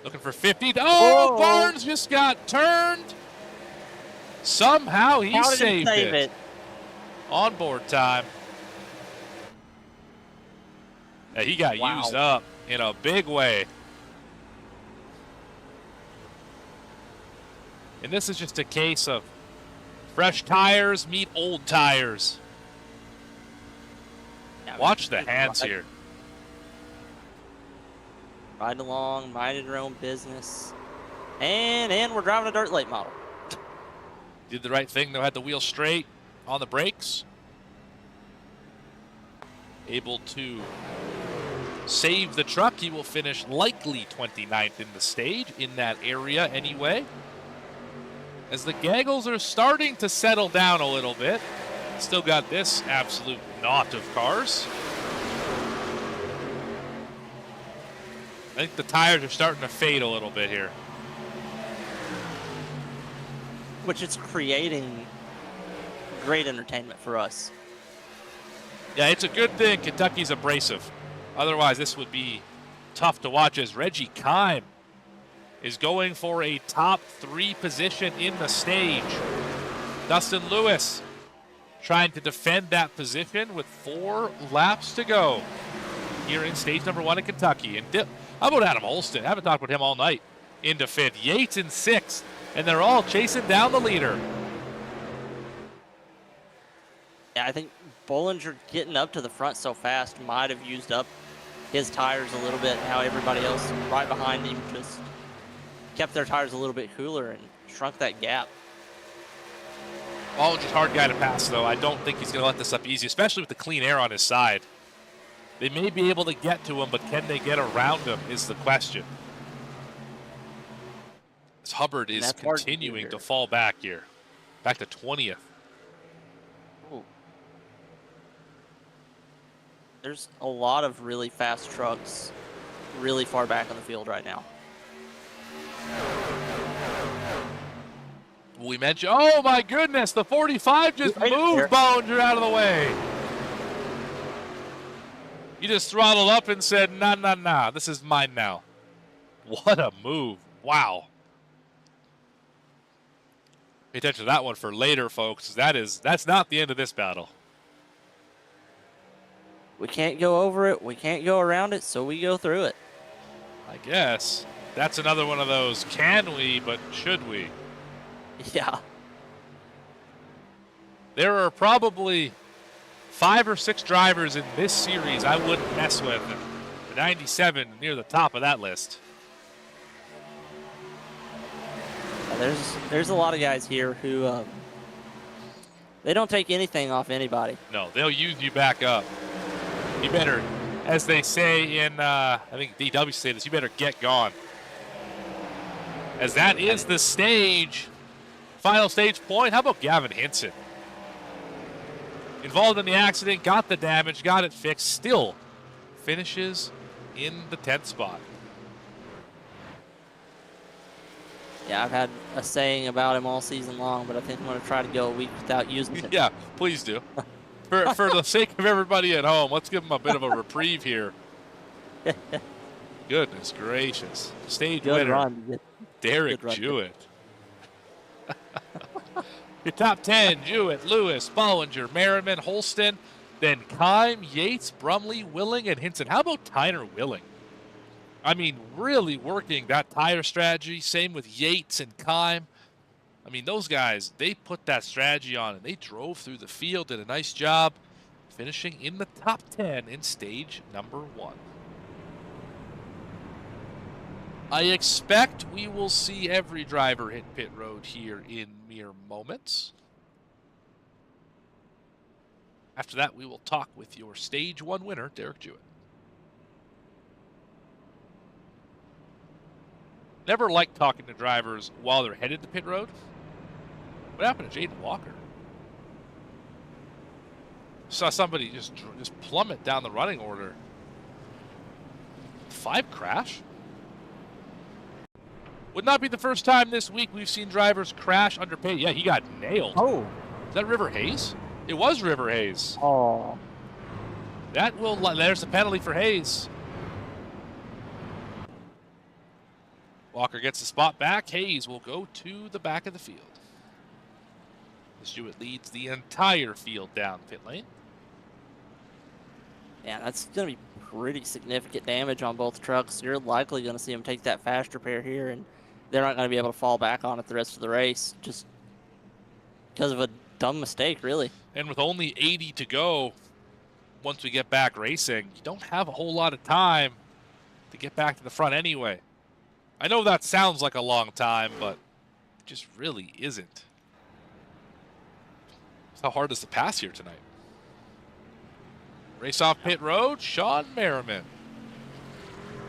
Looking for 50. Whoa. Barnes just got turned. Somehow he How did saved he save it? Onboard time. Yeah, he got used up in a big way. And this is just a case of fresh tires meet old tires. Yeah, Watch the hands here. Ride along, minding your own business. And we're driving a dirt late model. Did the right thing, though, had the wheel straight on the brakes. Able to save the truck. He will finish likely 29th in the stage, in that area anyway. As the gaggles are starting to settle down a little bit. Still got this absolute knot of cars. I think the tires are starting to fade a little bit here. Which is creating great entertainment for us. Yeah, it's a good thing Kentucky's abrasive. Otherwise, this would be tough to watch as Reggie Kime is going for a top 3 position in the stage. Dustin Lewis trying to defend that position with 4 laps to go here in stage number 1 in Kentucky. And how about Adam Olston? I haven't talked about him all night. Into 5th, Yates in 6th, and they're all chasing down the leader. Yeah, I think Bollinger getting up to the front so fast might have used up his tires a little bit. How everybody else right behind him just kept their tires a little bit cooler and shrunk that gap. Bollinger's a hard guy to pass, though. I don't think he's going to let this up easy, especially with the clean air on his side. They may be able to get to him, but can they get around him is the question. As Hubbard is continuing to fall back here. Back to 20th. Ooh. There's a lot of really fast trucks really far back on the field right now. We mentioned, oh my goodness, the 45 just moved Bollinger out of the way. He just throttled up and said, nah, this is mine now. What a move. Wow. Pay attention to that one for later, folks. That's not the end of this battle. We can't go over it. We can't go around it, so we go through it. I guess. That's another one of those, can we, but should we? Yeah. There are probably 5 or 6 drivers in this series I wouldn't mess with. And the 97 near the top of that list. There's a lot of guys here who they don't take anything off anybody. No, they'll use you back up. You better, as they say in, I think DW say this, you better get gone. As that is the stage, final stage point. How about Gavin Hinson? Involved in the accident, got the damage, got it fixed, still finishes in the 10th spot. Yeah, I've had a saying about him all season long, but I think I'm going to try to go a week without using it. Yeah, please do. For the sake of everybody at home, let's give him a bit of a reprieve here. Goodness gracious. Stage winner, Derek Jewett. Your top 10, Jewett, Lewis, Bollinger, Merriman, Holston, then Kime, Yates, Brumley, Willing, and Hinson. How about Tyner Willing? I mean, really working that tire strategy. Same with Yates and Kime. I mean, those guys, they put that strategy on and they drove through the field, did a nice job, finishing in the top 10 in stage number 1. I expect we will see every driver hit pit road here in mere moments. After that, we will talk with your stage 1 winner, Derek Jewett. Never liked talking to drivers while they're headed to pit road. What happened to Jaden Walker? Saw somebody just plummet down the running order. 5 crash? Would not be the first time this week we've seen drivers crash under pace. Yeah, he got nailed. Oh. Is that River Hayes? It was River Hayes. Oh. There's the penalty for Hayes. Walker gets the spot back. Hayes will go to the back of the field. Stewart leads the entire field down pit lane. Yeah, that's going to be pretty significant damage on both trucks. You're likely going to see them take that fast repair here, and they're not going to be able to fall back on it the rest of the race just because of a dumb mistake, really. And with only 80 to go, once we get back racing, you don't have a whole lot of time to get back to the front anyway. I know that sounds like a long time, but it just really isn't. How hard is the pass here tonight? Race off pit road, Sean Merriman.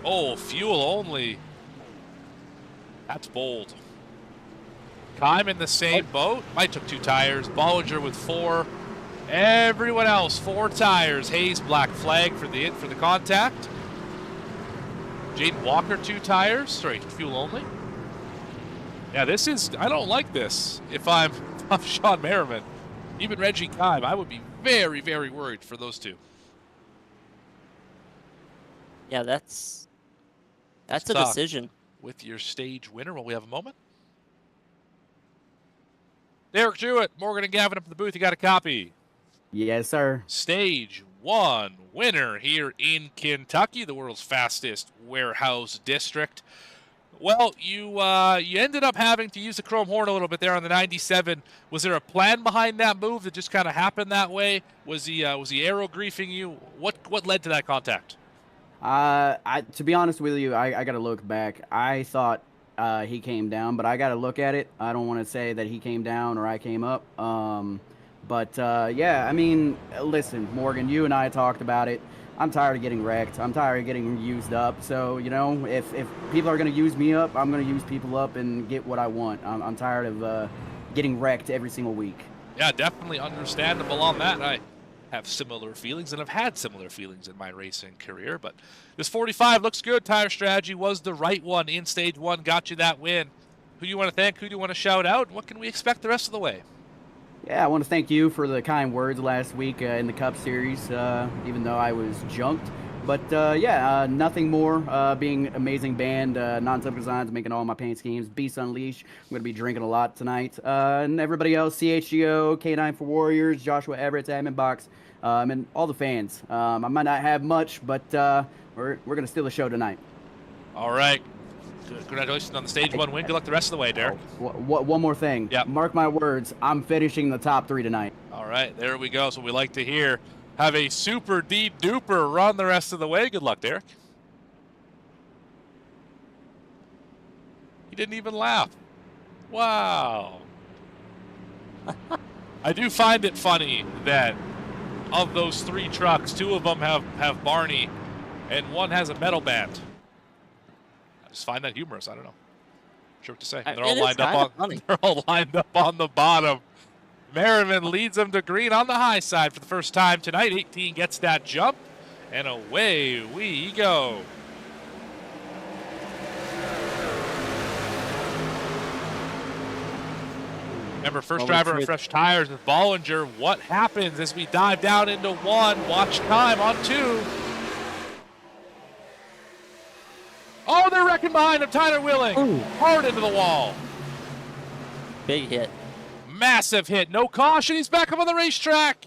Oh, fuel only. That's bold. Kime in the same boat. Might took 2 tires. Bollinger with 4. Everyone else 4 tires. Hayes black flag for the contact. Jaden Walker 2 tires. Sorry, fuel only. Yeah, this is. I don't like this. If I'm Sean Merriman. Even Reggie Kime, I would be very, very worried for those two. Yeah, that's a decision. With your stage winner, will we have a moment? Derek Jewett, Morgan and Gavin up in the booth. You got a copy? Yes, sir. Stage 1 winner here in Kentucky, the world's fastest warehouse district. Well, you ended up having to use the chrome horn a little bit there on the 97. Was there a plan behind that move that just kind of happened that way? Was he aero griefing you? What led to that contact? To be honest with you, I got to look back. I thought he came down, but I got to look at it. I don't want to say that he came down or I came up. Yeah, I mean, listen, Morgan, you and I talked about it. I'm tired of getting wrecked. I'm tired of getting used up. So, you know, if people are going to use me up, I'm going to use people up and get what I want. I'm tired of getting wrecked every single week. Yeah, definitely understandable on that. I have similar feelings and have had similar feelings in my racing career. But this 45 looks good. Tire strategy was the right one in stage 1. Got you that win. Who do you want to thank? Who do you want to shout out? What can we expect the rest of the way? Yeah, I want to thank you for the kind words last week in the Cup Series, even though I was junked. But, nothing more. Being amazing band, Non-Typical Designs, making all my paint schemes. Beast Unleashed. I'm going to be drinking a lot tonight. And everybody else, CHGO, K9 for Warriors, Joshua Everett, Admin Box, and all the fans. I might not have much, but we're going to steal the show tonight. All right. Congratulations on the stage 1 win. Good luck the rest of the way, Derek. One more thing. Yep. Mark my words. I'm finishing the top 3 tonight. All right. There we go. So we like to hear. Have a super duper run the rest of the way. Good luck, Derek. He didn't even laugh. Wow. I do find it funny that of those 3 trucks, 2 of them have Barney and 1 has a metal band. Just find that humorous. I don't know. Not sure what to say. They're all lined up on. They're all lined up on the bottom. Merriman leads them to green on the high side for the first time tonight. 18 gets that jump, and away we go. Remember, first driver and fresh tires with Bollinger. What happens as we dive down into 1? Watch time on 2. Oh, they're wrecking behind him. Tyler Willing. Ooh. Hard into the wall. Big hit. Massive hit. No caution. He's back up on the racetrack.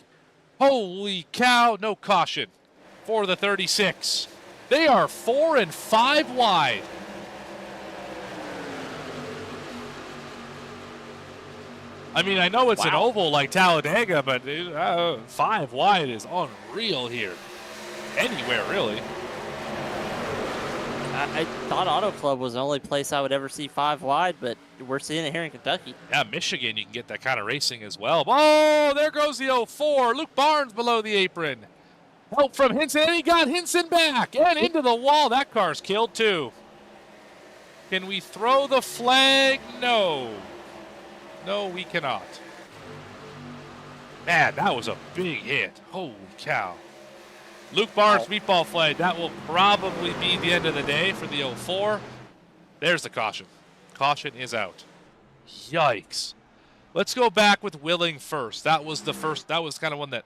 Holy cow. No caution for the 36. They are 4 and 5 wide. I mean, I know it's an oval like Talladega, but 5 wide is unreal here. Anywhere, really. I thought Auto Club was the only place I would ever see 5 wide, but we're seeing it here in Kentucky. Yeah, Michigan, you can get that kind of racing as well. Oh, there goes the 04. Luke Barnes below the apron. Help from Hinson, and he got Hinson back and into the wall. That car's killed too. Can we throw the flag? No. No, we cannot. Man, that was a big hit. Holy cow. Luke Barnes, meatball flag. That will probably be the end of the day for the 04. There's the caution. Caution is out. Yikes. Let's go back with Willing first. That was kind of one that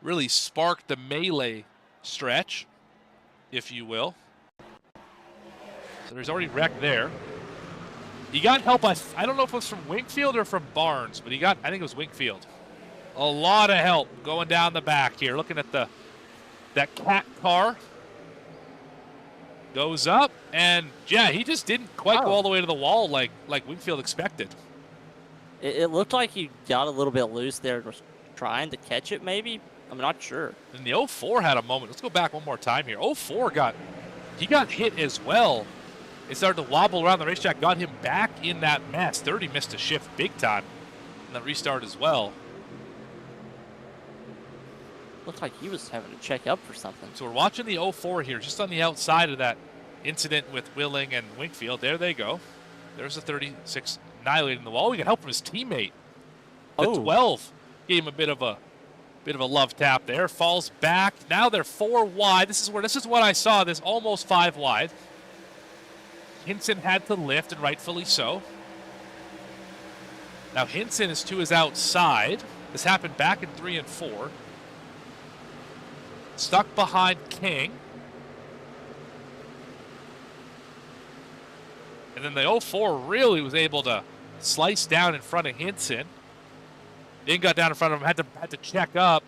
really sparked the melee stretch, if you will. So there's already wreck there. He got help, I don't know if it was from Wingfield or from Barnes, but I think it was Wingfield. A lot of help going down the back here. Looking at that cat car. Goes up, and yeah, he just didn't quite go all the way to the wall like Wingfield expected. It looked like he got a little bit loose there, was trying to catch it maybe. I'm not sure. And the 04 had a moment. Let's go back one more time here. 04 got hit as well. It started to wobble around the racetrack, got him back in that mess. 30 missed a shift big time. And then restart as well. Looked like he was having to check up for something. So we're watching the 04 here, just on the outside of that incident with Willing and Wingfield. There they go. There's the 36 annihilating the wall. We can help from his teammate. The 12 gave him a bit of a love tap there. Falls back. Now they're 4 wide. This is what I saw. This almost 5 wide. Hinson had to lift, and rightfully so. Now Hinson is to his outside. This happened back in 3 and 4. Stuck behind King. And then the 04 really was able to slice down in front of Hinson. Then got down in front of him, had to check up.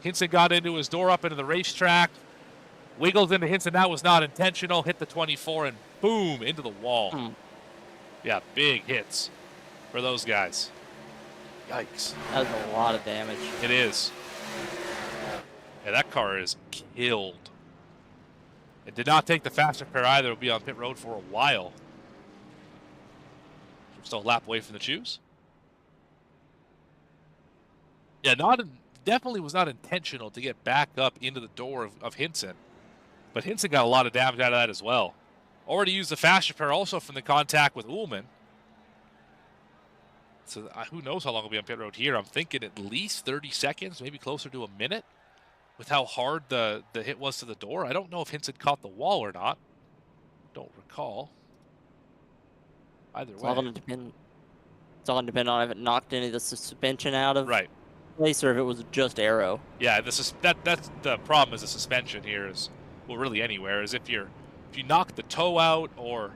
Hinson got into his door up into the racetrack. Wiggled into Hinson. That was not intentional. Hit the 24 and boom, into the wall. Yeah, big hits for those guys. Yikes. That was a lot of damage. It is. Yeah, that car is killed. It did not take the faster car either. It'll be on pit road for a while. We're still a lap away from the choose. Yeah, definitely was not intentional to get back up into the door of Hinson. But Hinson got a lot of damage out of that as well. Already used the faster pair also from the contact with Ullman. So who knows how long we'll be on pit road here. I'm thinking at least 30 seconds, maybe closer to a minute, with how hard the hit was to the door. I don't know if Hinson caught the wall or not. Don't recall. Either way. It's all going to depend on if it knocked any of the suspension out of place or if it was just aero. Yeah, that's the problem is the suspension here is, well, really anywhere, is if you knock the toe out or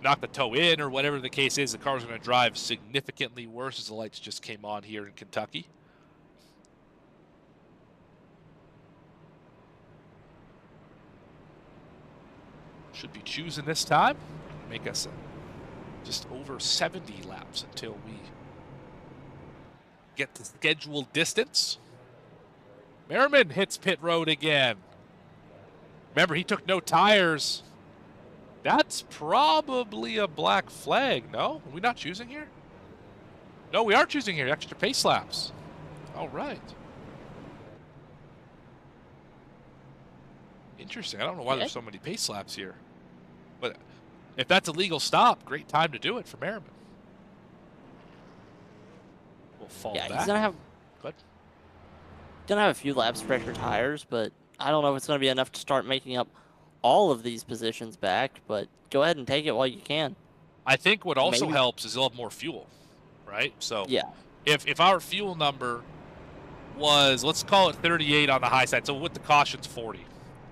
knock the toe in or whatever the case is, the car's going to drive significantly worse as the lights just came on here in Kentucky. Should be choosing this time. Make us just over 70 laps until we get to scheduled distance. Merriman hits pit road again. Remember, he took no tires. That's probably a black flag, no? Are we not choosing here? No, we are choosing here. Extra pace laps. All right. Interesting. I don't know why there's so many pace laps here. But if that's a legal stop, great time to do it for Merriman. We'll fall back. He's gonna have a few laps for extra tires, but I don't know if it's gonna be enough to start making up all of these positions back. But go ahead and take it while you can. I think what also helps is he'll have more fuel, right? So if our fuel number was, let's call it 38 on the high side, so with the cautions 40,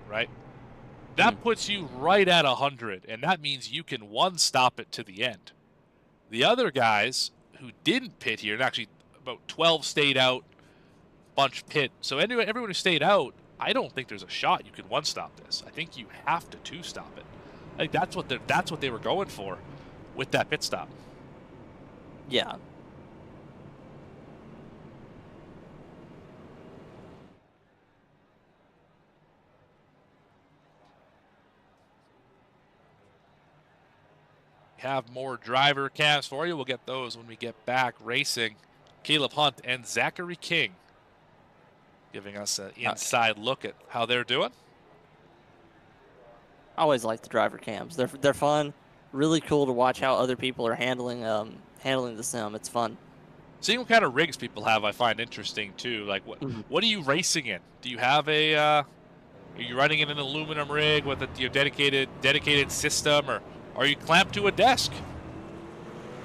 right? That puts you right at 100, and that means you can one-stop it to the end. The other guys who didn't pit here, and actually about 12 stayed out, bunch pit. So everyone who stayed out, I don't think there's a shot you can one-stop this. I think you have to two-stop it. I think that's what they were going for with that pit stop. Yeah. Have more driver cams for you. We'll get those when we get back racing. Caleb Hunt and Zachary King giving us an inside look at how they're doing. I always like the driver cams. They're fun. Really cool to watch how other people are handling the sim. It's fun. Seeing what kind of rigs people have, I find interesting too. Like what are you racing in? Do you have a Are you running in an aluminum rig with a dedicated system, or are you clamped to a desk?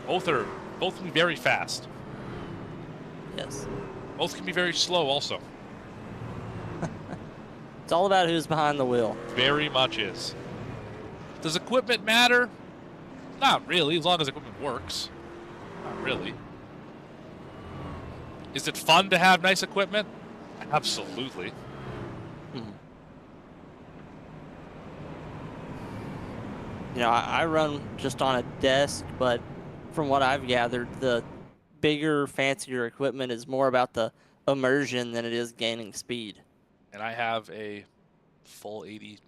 Both can be very fast. Yes. Both can be very slow also. It's all about who's behind the wheel. Very much is. Does equipment matter? Not really, as long as equipment works. Not really. Is it fun to have nice equipment? Absolutely. You know, I run just on a desk, but from what I've gathered, the bigger, fancier equipment is more about the immersion than it is gaining speed. And I have a full 80-20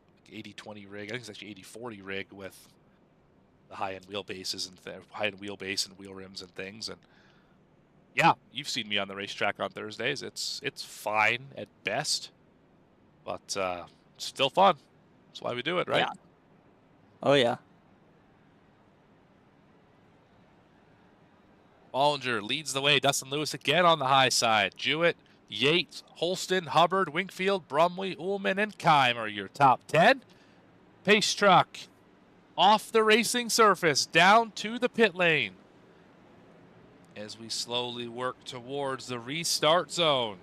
rig. I think it's actually 80-40 rig with the high-end wheelbases and high-end wheelbase and wheel rims and things. And yeah, you've seen me on the racetrack on Thursdays. It's fine at best, but still fun. That's why we do it, right? Yeah. Oh, yeah. Bollinger leads the way. Dustin Lewis again on the high side. Jewett, Yates, Holston, Hubbard, Wingfield, Brumley, Ullman, and Kime are your top 10. Pace truck off the racing surface down to the pit lane as we slowly work towards the restart zone.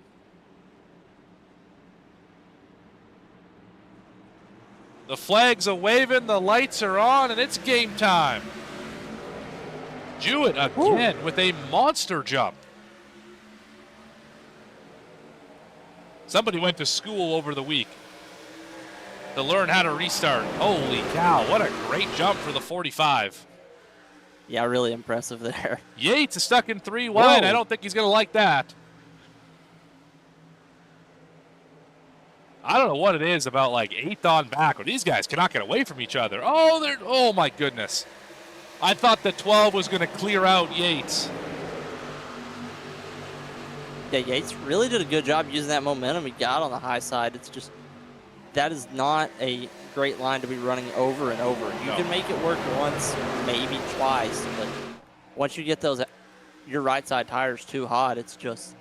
The flags are waving, the lights are on, and it's game time. Jewett again with a monster jump. Somebody went to school over the week to learn how to restart. Holy cow, what a great jump for the 45. Yeah, really impressive there. Yates is stuck in 3 wide. Whoa. I don't think he's going to like that. I don't know what it is about like 8th on back, but these guys cannot get away from each other. Oh my goodness. I thought the 12 was going to clear out Yates. Yeah, Yates really did a good job using that momentum he got on the high side. It's just, that is not a great line to be running over and over. You can make it work once, maybe twice, but once you get those, your right side tires too hot, it's just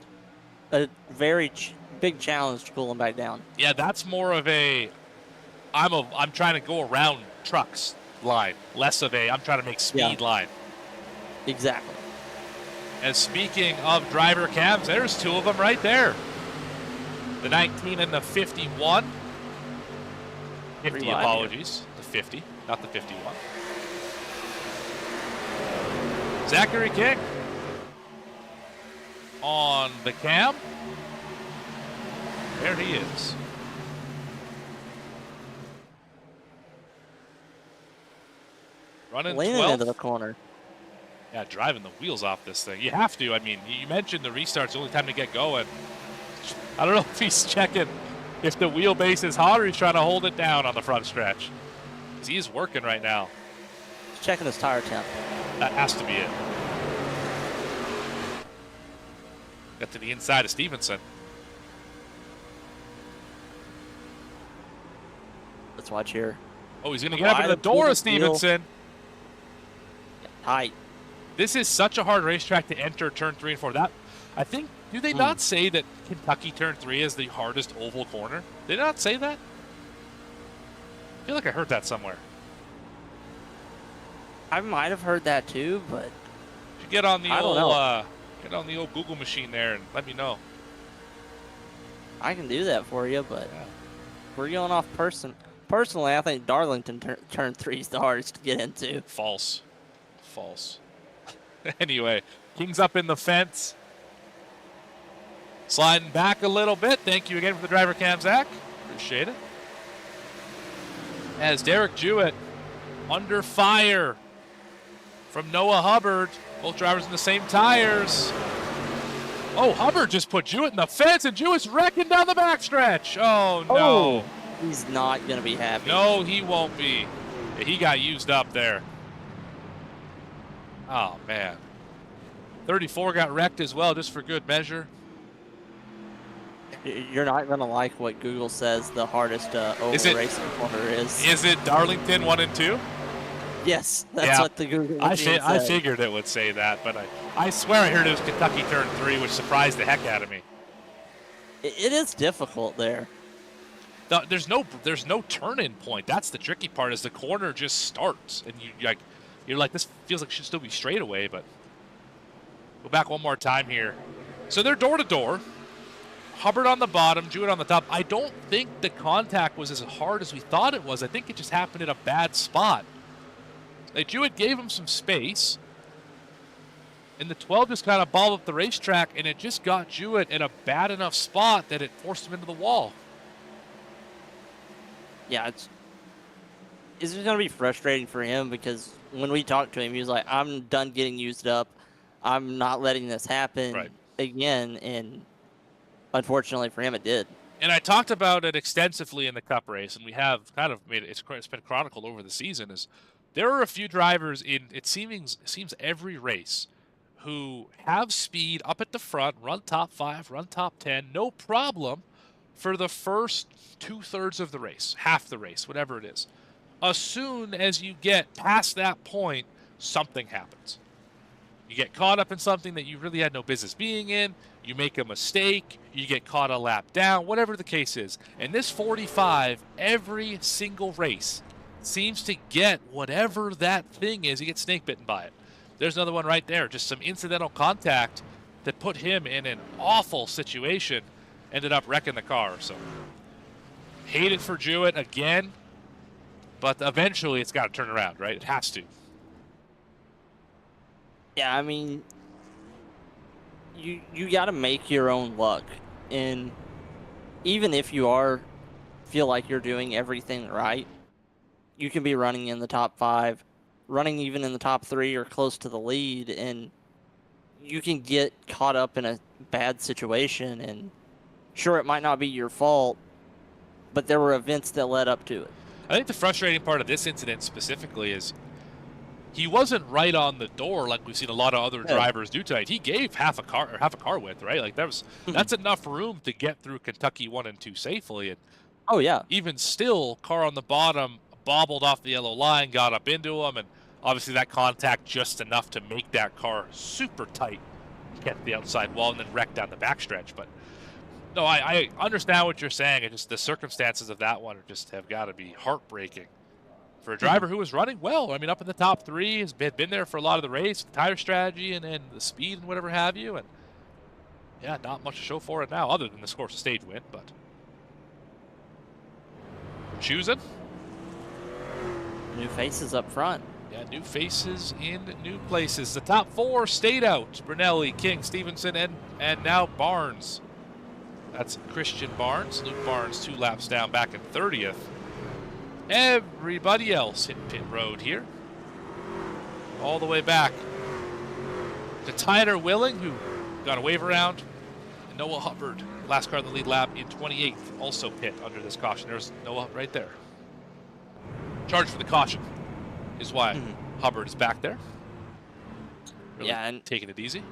a very big challenge to cool them back down. Yeah, that's more of a I'm trying to go around trucks line, less of a I'm trying to make speed line. Exactly. And speaking of driver cabs, there's 2 of them right there. The 19 and the 51. 50, apologies. The 50, not the 51. Zachary King on the cam. There he is. Running leaning 12th. into the corner. Yeah, driving the wheels off this thing. You have to. I mean, you mentioned the restart's the only time to get going. I don't know if he's checking if the wheelbase is hot or he's trying to hold it down on the front stretch. Because he is working right now. He's checking his tire temp. That has to be it. Got to the inside of Stevenson. Let's watch here. Oh, he's going to get up into the door of Stevenson. Tight. This is such a hard racetrack to enter turn 3 and 4. That, I think, do they not say that Kentucky turn 3 is the hardest oval corner? Did they not say that? I feel like I heard that somewhere. I might have heard that too, but you get on the old Google machine there and let me know. I can do that for you, but we're going off personally, I think Darlington turn 3 is the hardest to get into. False. Anyway, King's up in the fence. Sliding back a little bit. Thank you again for the driver cam, Zach. Appreciate it. As Derek Jewett under fire from Noah Hubbard. Both drivers in the same tires. Oh, Hubbard just put Jewett in the fence, and Jewett's wrecking down the backstretch. Oh, no. Oh, he's not going to be happy. No, he won't be. He got used up there. Oh, man. 34 got wrecked as well, just for good measure. You're not going to like what Google says the hardest oval racing corner is. Is it Darlington 1 and 2? Yes, that's what the Google machine I says. figured it would say that, but I swear I heard it was Kentucky turn 3, which surprised the heck out of me. It is difficult there. there's no turn-in point. That's the tricky part. Is the corner just starts, and you're like, this feels like it should still be straightaway, but go back one more time here. So they're door to door. Hubbard on the bottom, Jewett on the top. I don't think the contact was as hard as we thought it was. I think it just happened at a bad spot. Like, Jewett gave him some space, and the 12 just kind of balled up the racetrack, and it just got Jewett in a bad enough spot that it forced him into the wall. Yeah, it's going to be frustrating for him because when we talked to him, he was like, I'm done getting used up. I'm not letting this happen again, and unfortunately for him, it did. And I talked about it extensively in the Cup race, and we have kind of made it. It's been chronicled over the season. Is there are a few drivers in it seems every race who have speed up at the front, run top 5, run top 10, no problem for the first 2/3 of the race, half the race, whatever it is. As soon as you get past that point, something happens. You get caught up in something that you really had no business being in. You make a mistake. You get caught a lap down, whatever the case is. And this 45, every single race seems to get whatever that thing is. You get snake bitten by it. There's another one right there. Just some incidental contact that put him in an awful situation. Ended up wrecking the car. So hate it for Jewett again. But eventually it's got to turn around, right? It has to. Yeah, I mean, you got to make your own luck. And even if you feel like you're doing everything right, you can be running in the top 5, running even in the top 3 or close to the lead, and you can get caught up in a bad situation. And sure, it might not be your fault, but there were events that led up to it. I think the frustrating part of this incident specifically is he wasn't right on the door like we've seen a lot of other drivers do tonight. He gave half a car width, right? Like that's enough room to get through Kentucky 1 and 2 safely. And oh yeah, even still, car on the bottom bobbled off the yellow line, got up into him, and obviously that contact just enough to make that car super tight, get the outside wall, and then wreck down the backstretch. But no, I understand what you're saying. It's just the circumstances of that one have got to be heartbreaking for a driver who was running well. I mean, up in the top 3, has been there for a lot of the race, the tire strategy and the speed and whatever have you. And yeah, not much to show for it now, other than the course of stage win. But choosing new faces up front. Yeah, new faces in new places. The top 4 stayed out: Brunelli, King, Stevenson, and now Barnes. That's Christian Barnes. Luke Barnes 2 laps down back in 30th. Everybody else hit pit road here. All the way back to Tyler Willing, who got a wave around. And Noah Hubbard, last car in the lead lap in 28th, also pit under this caution. There's Noah right there. Charged for the caution is why Hubbard is back there. Really and taking it easy.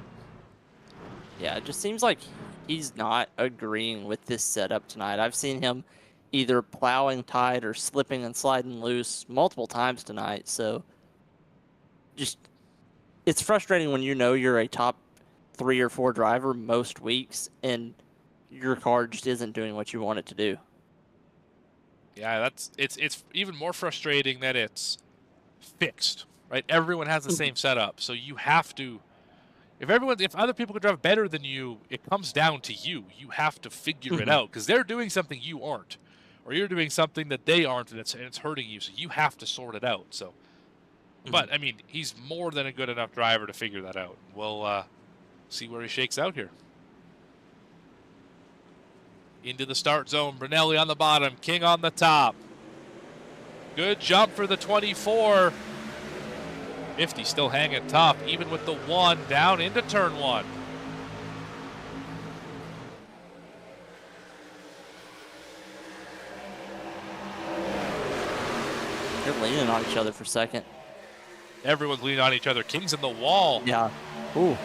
Yeah, it just seems like he's not agreeing with this setup tonight. I've seen him either plowing tight or slipping and sliding loose multiple times tonight. So just, it's frustrating when you know you're a top 3 or 4 driver most weeks and your car just isn't doing what you want it to do. Yeah, it's even more frustrating that it's fixed, right? Everyone has the same setup. So you have to, if other people can drive better than you, it comes down to you. You have to figure it out because they're doing something you aren't, or you're doing something that they aren't, and it's hurting you. So you have to sort it out. So, but I mean, he's more than a good enough driver to figure that out. We'll see where he shakes out here. Into the start zone, Brunelli on the bottom, King on the top. Good jump for the 24. 50 still hanging tough, even with the 1 down into turn 1. They're leaning on each other for a second. Everyone's leaning on each other. King's in the wall. Yeah. Ooh.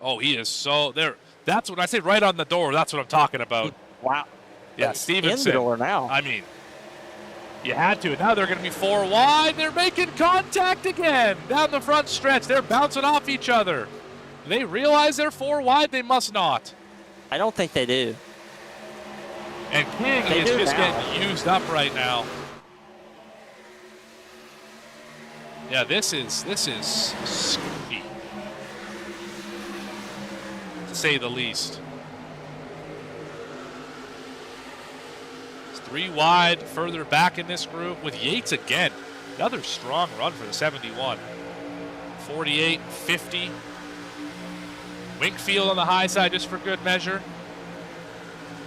Oh, he is so there. That's what I say, right on the door. That's what I'm talking about. Wow. Yeah, Stevenson. In the door now. I mean, you had to. Now they're going to be 4 wide. They're making contact again down the front stretch. They're bouncing off each other. They realize they're 4 wide. They must not. I don't think they do. And King They is do just now. getting used up right now. Yeah, this is scary, to say the least. It's 3 wide, further back in this group with Yates again. Another strong run for the 71. 48, 50. Winkfield on the high side just for good measure.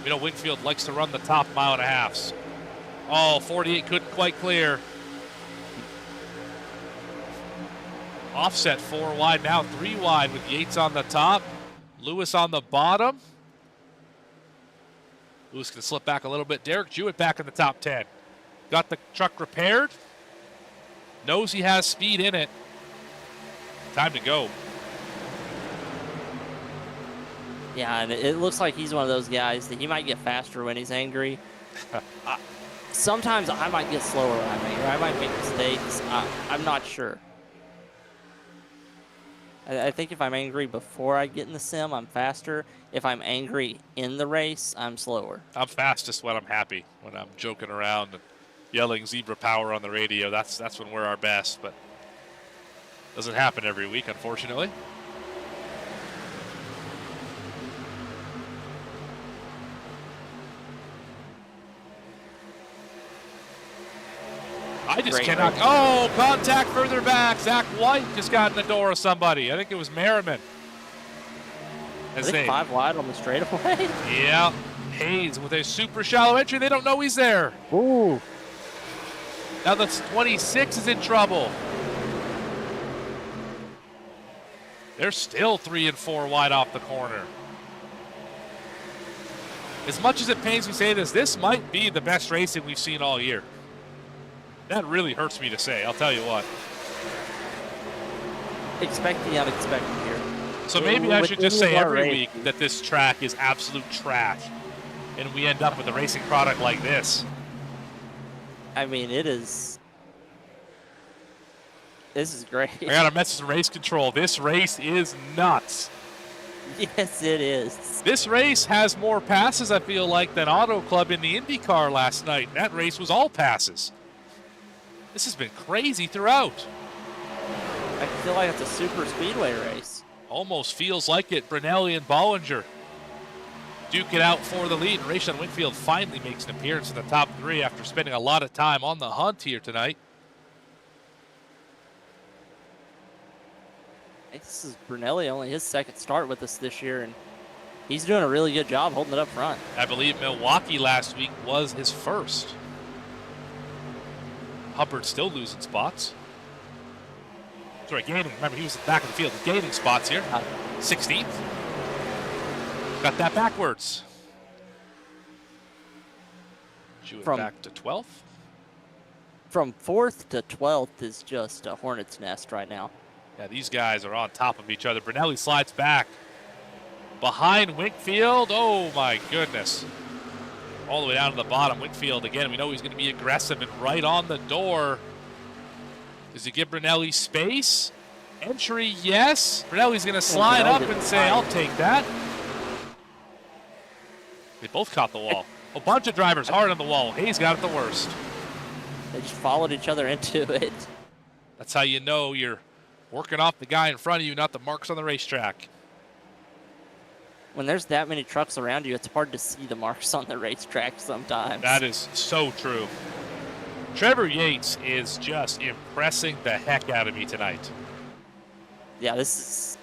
We know Winkfield likes to run the top 1.5 miles. Oh, 48 couldn't quite clear. Offset 4 wide, now 3 wide with Yates on the top. Lewis on the bottom. Lewis can slip back a little bit. Derek Jewett back in the top 10. Got the truck repaired. Knows he has speed in it. Time to go. Yeah, and it looks like he's one of those guys that he might get faster when he's angry. Sometimes I might get slower when I'm angry. I might make mistakes. I'm not sure. I think if I'm angry before I get in the sim, I'm faster. If I'm angry in the race, I'm slower. I'm fastest when I'm happy, when I'm joking around and yelling zebra power on the radio. That's when we're our best, but doesn't happen every week, unfortunately. I just Great cannot. race. Oh, contact further back. Zach White just got in the door of somebody. I think it was Merriman. I think 5 wide on the straightaway. Yeah. Hayes with a super shallow entry. They don't know he's there. Ooh. Now the 26 is in trouble. They're still 3 and 4 wide off the corner. As much as it pains me to say this might be the best racing we've seen all year. That really hurts me to say, I'll tell you what. Expect the unexpected here. So maybe I With should just any of say our every races- week that this track is absolute trash. And we end up with a racing product like this. I mean, it is. This is great. I got a message from race control. This race is nuts. Yes, it is. This race has more passes, I feel like, than Auto Club in the IndyCar last night. That race was all passes. This has been crazy throughout. I feel like it's a super speedway race. Almost feels like it. Brunelli and Bollinger duke it out for the lead. Rayshon Winfield finally makes an appearance in the top 3 after spending a lot of time on the hunt here tonight. This is Brunelli, only his second start with us this year, and he's doing a really good job holding it up front. I believe Milwaukee last week was his first. Hubbard still losing spots. Sorry, gaining. Remember, he was back in the field. Gaining spots here. 16th. Got that backwards. Jewett back to 12th. From 4th to 12th is just a hornet's nest right now. Yeah, these guys are on top of each other. Brunelli slides back behind Winkfield. Oh, my goodness. All the way down to the bottom. Winkfield, again, we know he's going to be aggressive and right on the door. Does he give Brunelli space? Entry, yes. Brunelli's going to slide up and say, I'll take that. They both caught the wall. A bunch of drivers hard on the wall. Hayes got it the worst. They just followed each other into it. That's how you know you're working off the guy in front of you, not the marks on the racetrack. When there's that many trucks around you, it's hard to see the marks on the racetrack sometimes. That is so true. Trevor Yates is just impressing the heck out of me tonight. Yeah, this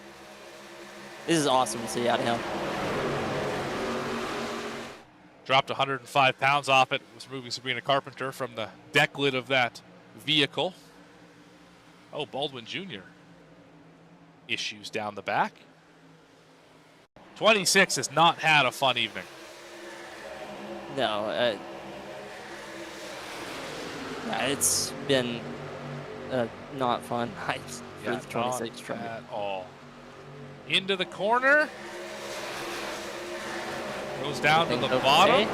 is awesome to see out of him. Dropped 105 pounds off it. Was moving Sabrina Carpenter from the deck lid of that vehicle. Oh, Baldwin Jr. Issues down the back. 26 has not had a fun evening. No, it's been not fun night for the 26 truck. At all. Into the corner. Goes down to the bottom.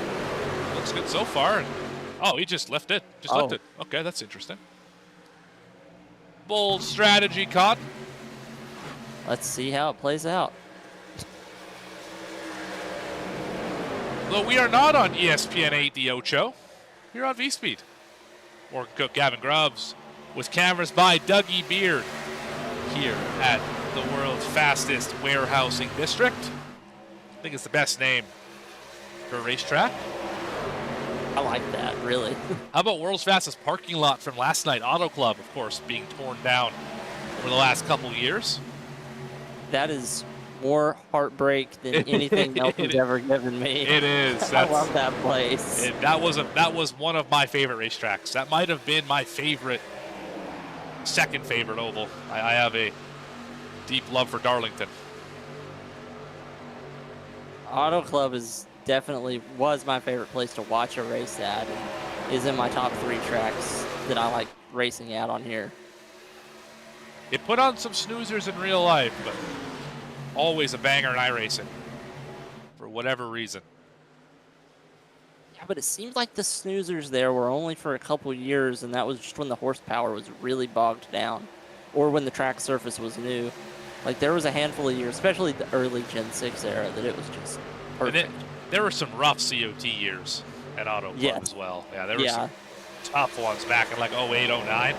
Looks good so far. Oh, he just lifted. Lifted. Okay, that's interesting. Bold strategy caught. Let's see how it plays out. Though we are not on ESPN 8 The Ocho. We're on V-Speed. Morgan Cook, Gavin Grubbs, with cameras by Dougie Beard here at the world's fastest warehousing district. I think it's the best name for a racetrack. I like that, really. How about world's fastest parking lot from last night? Auto Club, of course, being torn down over the last couple years. That is more heartbreak than anything else has ever given me. It is. I love that place. That was one of my favorite racetracks. That might have been my second favorite oval. I have a deep love for Darlington. Auto Club was my favorite place to watch a race at, and is in my top 3 tracks that I like racing at on here. It put on some snoozers in real life, but always a banger in iRacing for whatever reason. Yeah, but it seems like the snoozers there were only for a couple years, and that was just when the horsepower was really bogged down, or when the track surface was new. Like, there was a handful of years, especially the early Gen 6 era, that it was just perfect. There were some rough COT years at Auto Club as well. Yeah, there were some tough ones back in like 08, 09.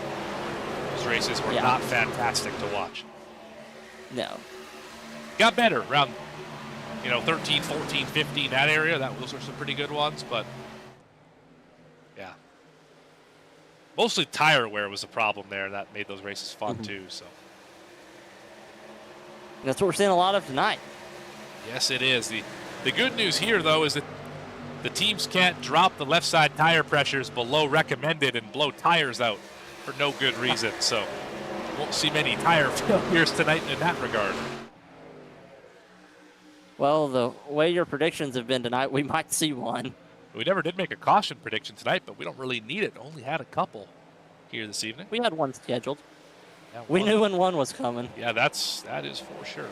Those races were not fantastic to watch. No. Got better around, 13, 14, 15, that area. Those were some pretty good ones, but yeah. Mostly tire wear was a problem there. That made those races fun too. So that's what we're seeing a lot of tonight. Yes, it is. The good news here, though, is that the teams can't drop the left side tire pressures below recommended and blow tires out for no good reason. So won't see many tire failures tonight in that regard. Well, the way your predictions have been tonight, we might see one. We never did make a caution prediction tonight, but we don't really need it. Only had a couple here this evening. We had one scheduled. Yeah, we knew when one was coming. Yeah, that is for sure.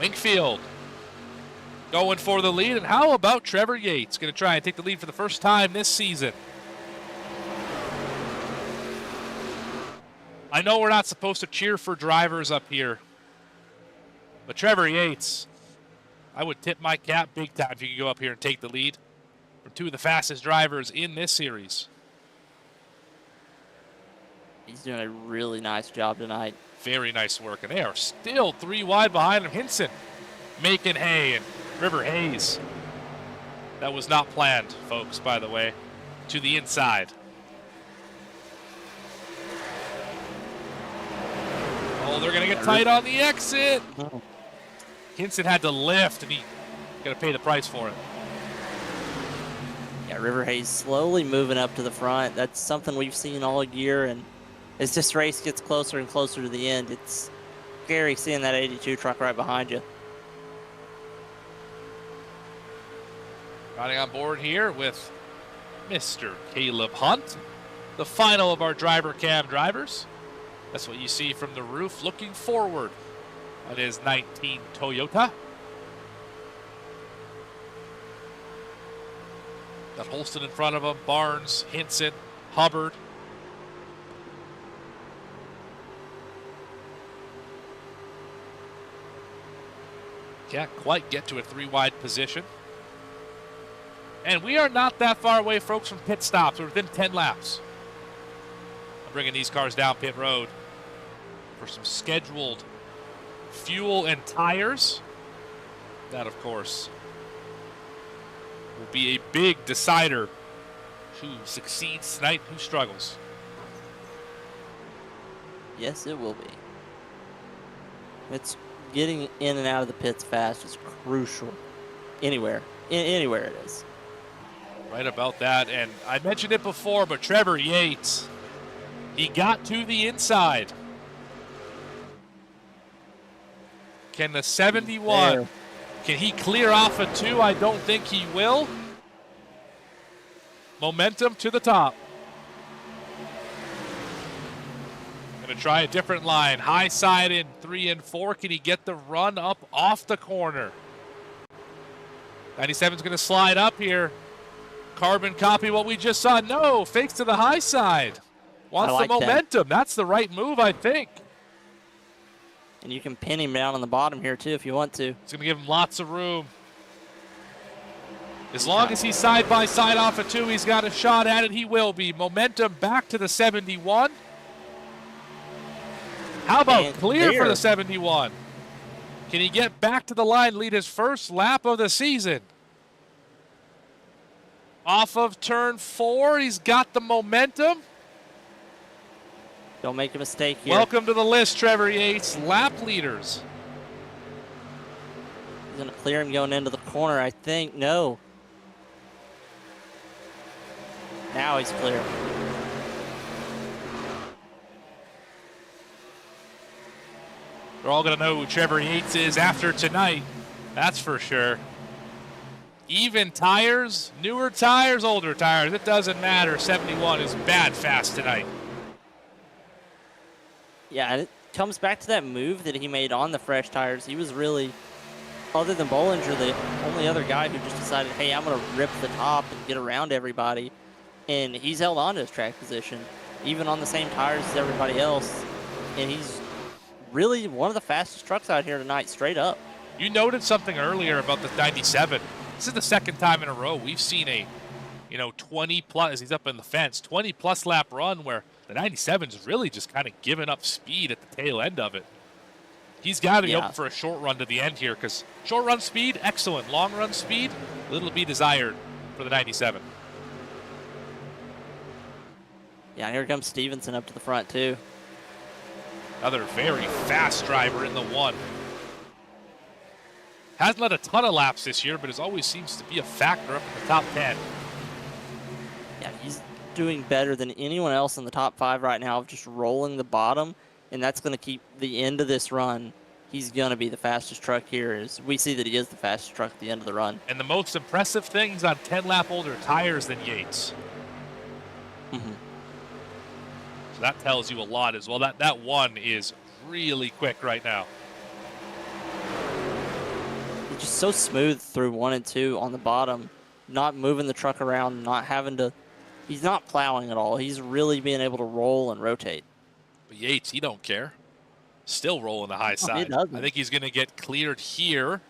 Wingfield going for the lead. And how about Trevor Yates? Going to try and take the lead for the first time this season. I know we're not supposed to cheer for drivers up here, but Trevor Yates, I would tip my cap big time if you could go up here and take the lead from 2 of the fastest drivers in this series. He's doing a really nice job tonight. Very nice work, and they are still 3 wide behind him. Hinson making hay, and River Hayes. That was not planned, folks, by the way, to the inside. Oh, they're going to get tight on the exit. Hinson had to lift, and he got to pay the price for it. Yeah, River Hayes slowly moving up to the front. That's something we've seen all year, and as this race gets closer and closer to the end, it's scary seeing that 82 truck right behind you. Riding on board here with Mr. Caleb Hunt, the final of our driver cam drivers. That's what you see from the roof looking forward on his 19 Toyota. Got Holston in front of him, Barnes, Hinson, Hubbard. Can't quite get to a 3 wide position. And we are not that far away, folks, from pit stops. We're within 10 laps. I'm bringing these cars down pit road for some scheduled fuel and tires. That, of course, will be a big decider. Who succeeds tonight, who struggles. Yes, it will be. It's getting in and out of the pits fast is crucial. Anywhere it is. Right about that, and I mentioned it before, but Trevor Yates, he got to the inside. Can the 71, can he clear off a 2? I don't think he will. Momentum to the top. Going to try a different line. High side in 3 and 4. Can he get the run up off the corner? 97's going to slide up here. Carbon copy what we just saw. No, fakes to the high side. Wants the momentum. That's the right move, I think. And you can pin him down on the bottom here, too, if you want to. It's going to give him lots of room. As long as he's side by side off of 2, he's got a shot at it. He will be. Momentum back to the 71. How about And clear for clear. the 71? Can he get back to the line, lead his first lap of the season? Off of turn 4, he's got the momentum. Don't make a mistake here. Welcome to the list, Trevor Yates. Lap leaders. He's going to clear him going into the corner, I think. No. Now he's clear. We're all going to know who Trevor Yates is after tonight. That's for sure. Even tires, newer tires, older tires, it doesn't matter. 71 is bad fast tonight. Yeah, and it comes back to that move that he made on the fresh tires. He was really, other than Bollinger, the only other guy who just decided, hey, I'm going to rip the top and get around everybody. And he's held on to his track position, even on the same tires as everybody else. And he's really one of the fastest trucks out here tonight, straight up. You noted something earlier about the 97. This is the second time in a row we've seen a, 20 plus, as he's up in the fence, 20 plus lap run where the 97's really just kind of giving up speed at the tail end of it. He's got to be open for a short run to the end here because short run speed, excellent. Long run speed, little to be desired for the 97. Yeah, and here comes Stevenson up to the front, too. Another very fast driver in the 1. Hasn't led a ton of laps this year, but always seems to be a factor up in the top 10. Yeah, he's doing better than anyone else in the top 5 right now of just rolling the bottom, and that's going to keep the end of this run. He's going to be the fastest truck here. As we see that he is the fastest truck at the end of the run. And the most impressive thing, he's on 10 lap older tires than Yates. Mm-hmm. So that tells you a lot as well. That 1 is really quick right now. He's just so smooth through 1 and 2 on the bottom, not moving the truck around, not having to. He's not plowing at all. He's really being able to roll and rotate. But Yates, he don't care. Still rolling the high side. He doesn't. I think he's going to get cleared here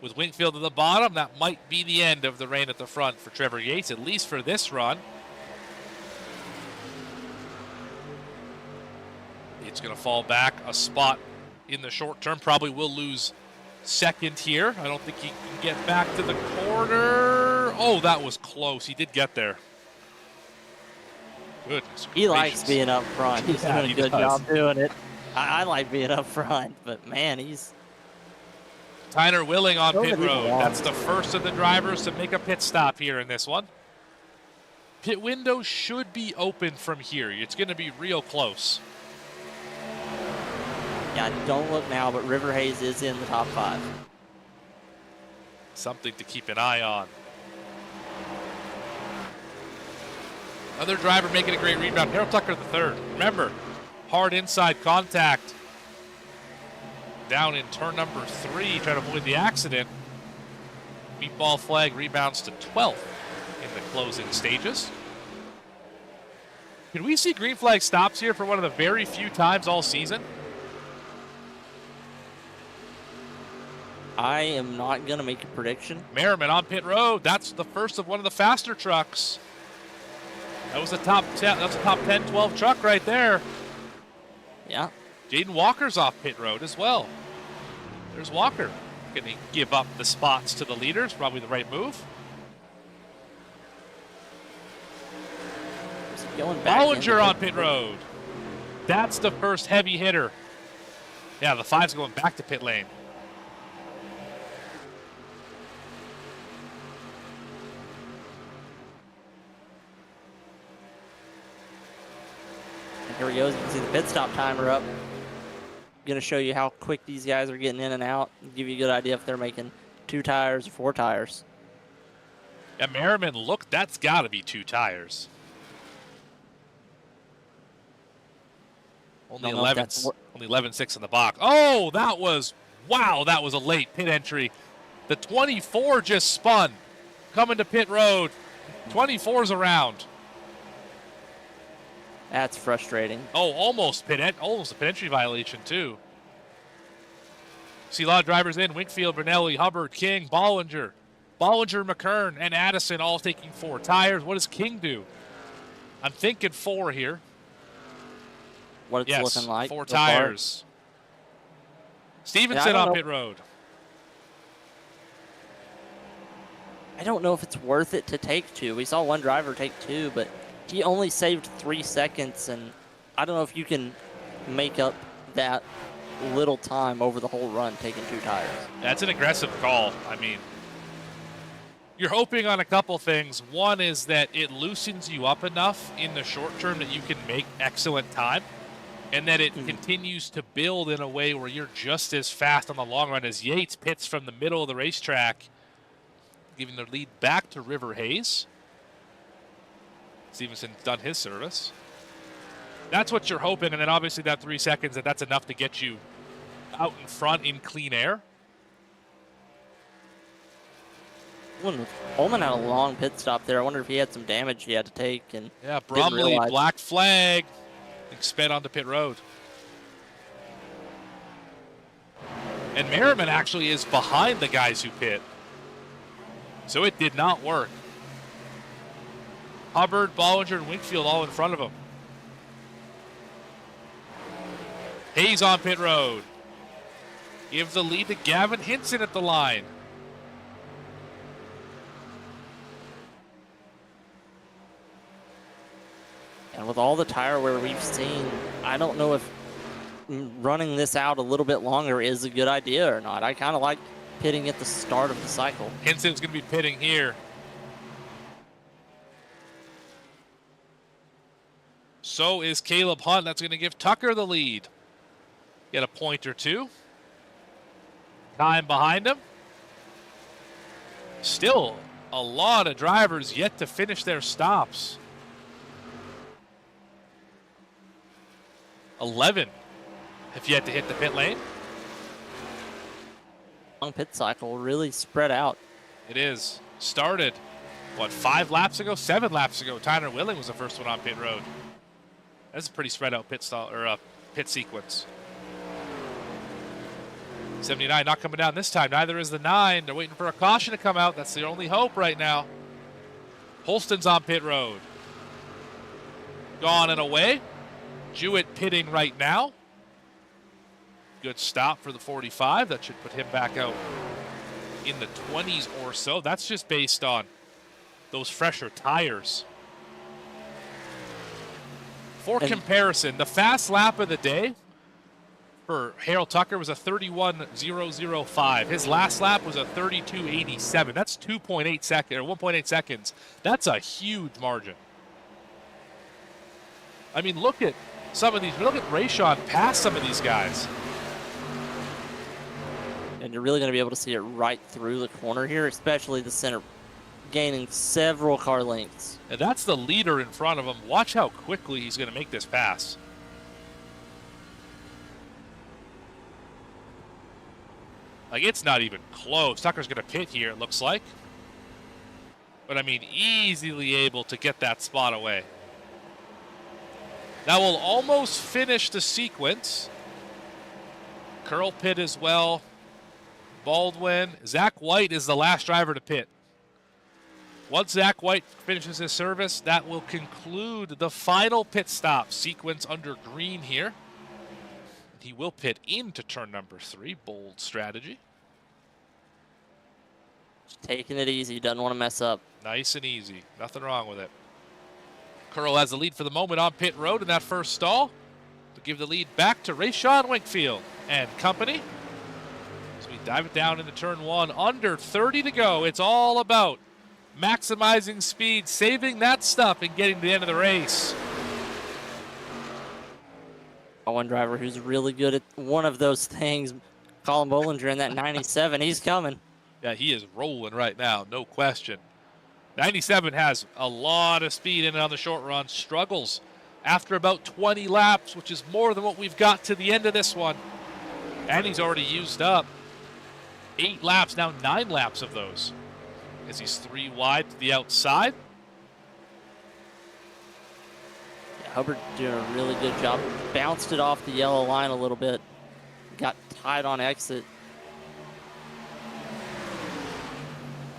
with Wingfield at the bottom. That might be the end of the rain at the front for Trevor Yates, at least for this run. It's going to fall back a spot in the short term. Probably will lose second here. I don't think he can get back to the corner. Oh, that was close. He did get there. Goodness He gracious. likes being up front. He's Yeah, doing he a good does. job doing it. I like being up front, but man, he's Tyner Willing on Don't pit leave it road. alone. That's the first of the drivers to make a pit stop here in this one. Pit window should be open from here. It's going to be real close. yeah. Don't look now, but River Hayes is in the top 5. Something to keep an eye on. Another driver making a great rebound. Harold Tucker the third. Remember, hard inside contact down in turn number 3, trying to avoid the accident. Meatball flag rebounds to 12th in the closing stages. Can we see green flag stops here for one of the very few times all season? I am not going to make a prediction. Merriman on pit road. That's the first of one of the faster trucks. That was a top 10. That's a top 10, 12 truck right there. Yeah. Jaden Walker's off pit road as well. There's Walker. Going to give up the spots to the leaders. Probably the right move. Is he going back Bollinger in? on pit road. That's the first heavy hitter. Yeah, the 5's going back to pit lane. And here he goes. You can see the pit stop timer up. Going to show you how quick these guys are getting in and out. Give you a good idea if they're making 2 tires or 4 tires. Yeah, Merriman, look, that's got to be 2 tires. Only Don't know if 11, that's only 11.6 in the box. Oh, wow, that was a late pit entry. The 24 just spun. Coming to pit road. 24's around. That's frustrating. Oh, almost a pit entry violation too. See a lot of drivers in. Winkfield, Brunelli, Hubbard, King, Bollinger, McKern, and Addison all taking 4 tires. What does King do? I'm thinking 4 here. What it's Yes, looking like. 4 so far. tires. Stevenson on pit road. I don't know if it's worth it to take 2. We saw one driver take 2, but he only saved 3 seconds, and I don't know if you can make up that little time over the whole run taking 2 tires. That's an aggressive call. I mean, you're hoping on a couple things. One is that it loosens you up enough in the short term that you can make excellent time, and that it continues to build in a way where you're just as fast on the long run as Yates pits from the middle of the racetrack, giving the lead back to River Hayes. Stevenson's done his service. That's what you're hoping, and then obviously that 3 seconds, that's enough to get you out in front in clean air. Ullman had a long pit stop there. I wonder if he had some damage he had to take. And yeah, Brumley, black flag, sped onto pit road. And Merriman actually is behind the guys who pit. So it did not work. Hubbard, Bollinger, and Winkfield all in front of him. Hayes on pit road. Gives the lead to Gavin Hinson at the line. And with all the tire wear we've seen, I don't know if running this out a little bit longer is a good idea or not. I kind of like pitting at the start of the cycle. Hinson's going to be pitting here. So is Caleb Hunt. That's going to give Tucker the lead. Get a point or 2. Time behind him. Still a lot of drivers yet to finish their stops. 11 have yet to hit the pit lane. Long pit cycle, really spread out. It is. Started, what, 5 laps ago? 7 laps ago. Tyler Willing was the first one on pit road. That's a pretty spread out pit stall or pit sequence. 79 not coming down this time. Neither is the 9. They're waiting for a caution to come out. That's the only hope right now. Holston's on pit road. Gone and away. Jewett pitting right now. Good stop for the 45. That should put him back out in the 20s or so. That's just based on those fresher tires. For comparison, the fast lap of the day for Harold Tucker was a 31.005. His last lap was a 32.87. That's 2.8 seconds or 1.8 seconds. That's a huge margin. I mean, look at some of these. Look at Rayshawn past some of these guys. And you're really going to be able to see it right through the corner here, especially the center, gaining several car lengths. And that's the leader in front of him. Watch how quickly he's going to make this pass. Like, it's not even close. Tucker's going to pit here, it looks like. But, I mean, easily able to get that spot away. That will almost finish the sequence. Curl pit as well. Baldwin. Zach White is the last driver to pit. Once Zach White finishes his service, that will conclude the final pit stop sequence under green here. He will pit into turn number 3. Bold strategy. Taking it easy. Doesn't want to mess up. Nice and easy. Nothing wrong with it. Curl has the lead for the moment on pit road in that first stall to give the lead back to Rayshawn Winkfield and company. So we dive it down into turn 1. Under 30 to go. It's all about maximizing speed, saving that stuff, and getting to the end of the race. One driver who's really good at one of those things, Colin Bollinger in that 97. He's coming. Yeah, he is rolling right now, no question. 97 has a lot of speed in it on the short run. Struggles after about 20 laps, which is more than what we've got to the end of this one. And he's already used up 8 laps, now 9 laps of those, as he's 3 wide to the outside. Hubbard doing a really good job. Bounced it off the yellow line a little bit. Got tied on exit.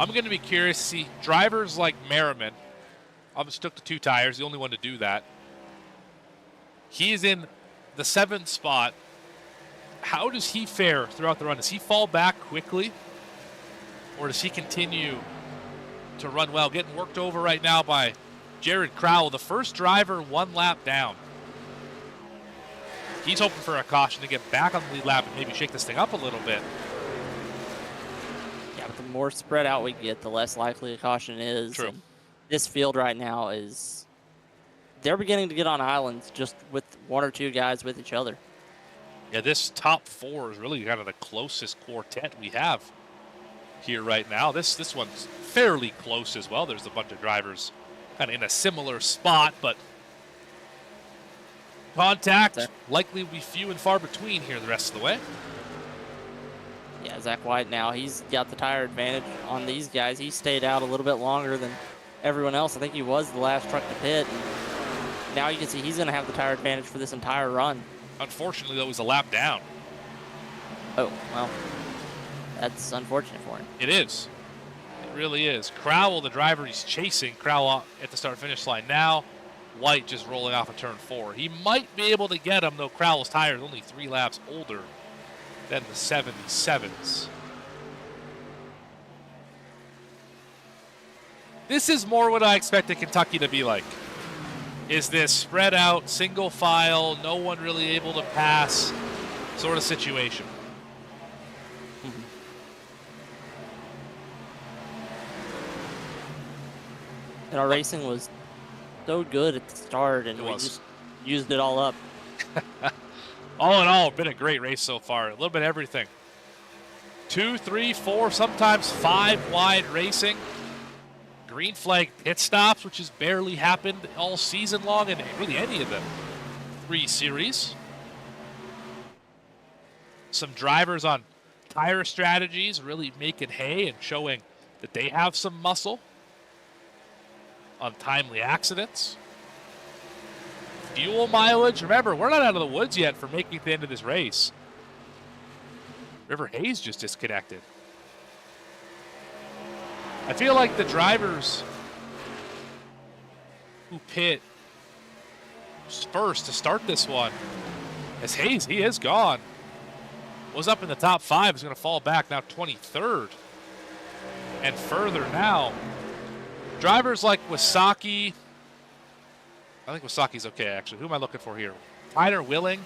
I'm going to be curious to see drivers like Merriman. I'm stuck to 2 tires, the only one to do that. He's in the 7th spot. How does he fare throughout the run? Does he fall back quickly? Or does he continue to run well? Getting worked over right now by Jared Crowell, the first driver 1 lap down. He's hoping for a caution to get back on the lead lap and maybe shake this thing up a little bit. Yeah, but the more spread out we get, the less likely a caution is. True. And this field right now is, they're beginning to get on islands just with 1 or 2 guys with each other. Yeah, this top 4 is really kind of the closest quartet we have here right now. This one's fairly close as well. There's a bunch of drivers kind of in a similar spot, but contact likely will be few and far between here the rest of the way. Yeah, Zach White now, he's got the tire advantage on these guys. He stayed out a little bit longer than everyone else. I think he was the last truck to pit. And now you can see he's going to have the tire advantage for this entire run. Unfortunately, though, he's a lap down. Oh, well, that's unfortunate for him. It is. It really is. Crowell, the driver he's chasing, Crowell at the start-finish line now. White just rolling off of turn 4. He might be able to get him, though Crowell's tire is only 3 laps older than the 77s. This is more what I expected Kentucky to be like. Is this spread out, single file, no one really able to pass sort of situation. And our racing was so good at the start, and we just used it all up. All in all, been a great race so far. A little bit of everything. 2, 3, 4, sometimes 5 wide racing. Green flag pit stops, which has barely happened all season long in really any of the 3 series. Some drivers on tire strategies really making hay and showing that they have some muscle. Untimely accidents. Fuel mileage. Remember, we're not out of the woods yet for making it to the end of this race. River Hayes just disconnected. I feel like the drivers who pit first to start this one, as Hayes, he is gone. Was up in the top 5, is going to fall back now 23rd and further now. Drivers like Wasaki, I think Wasaki's okay actually. Who am I looking for here? Tyler Willing.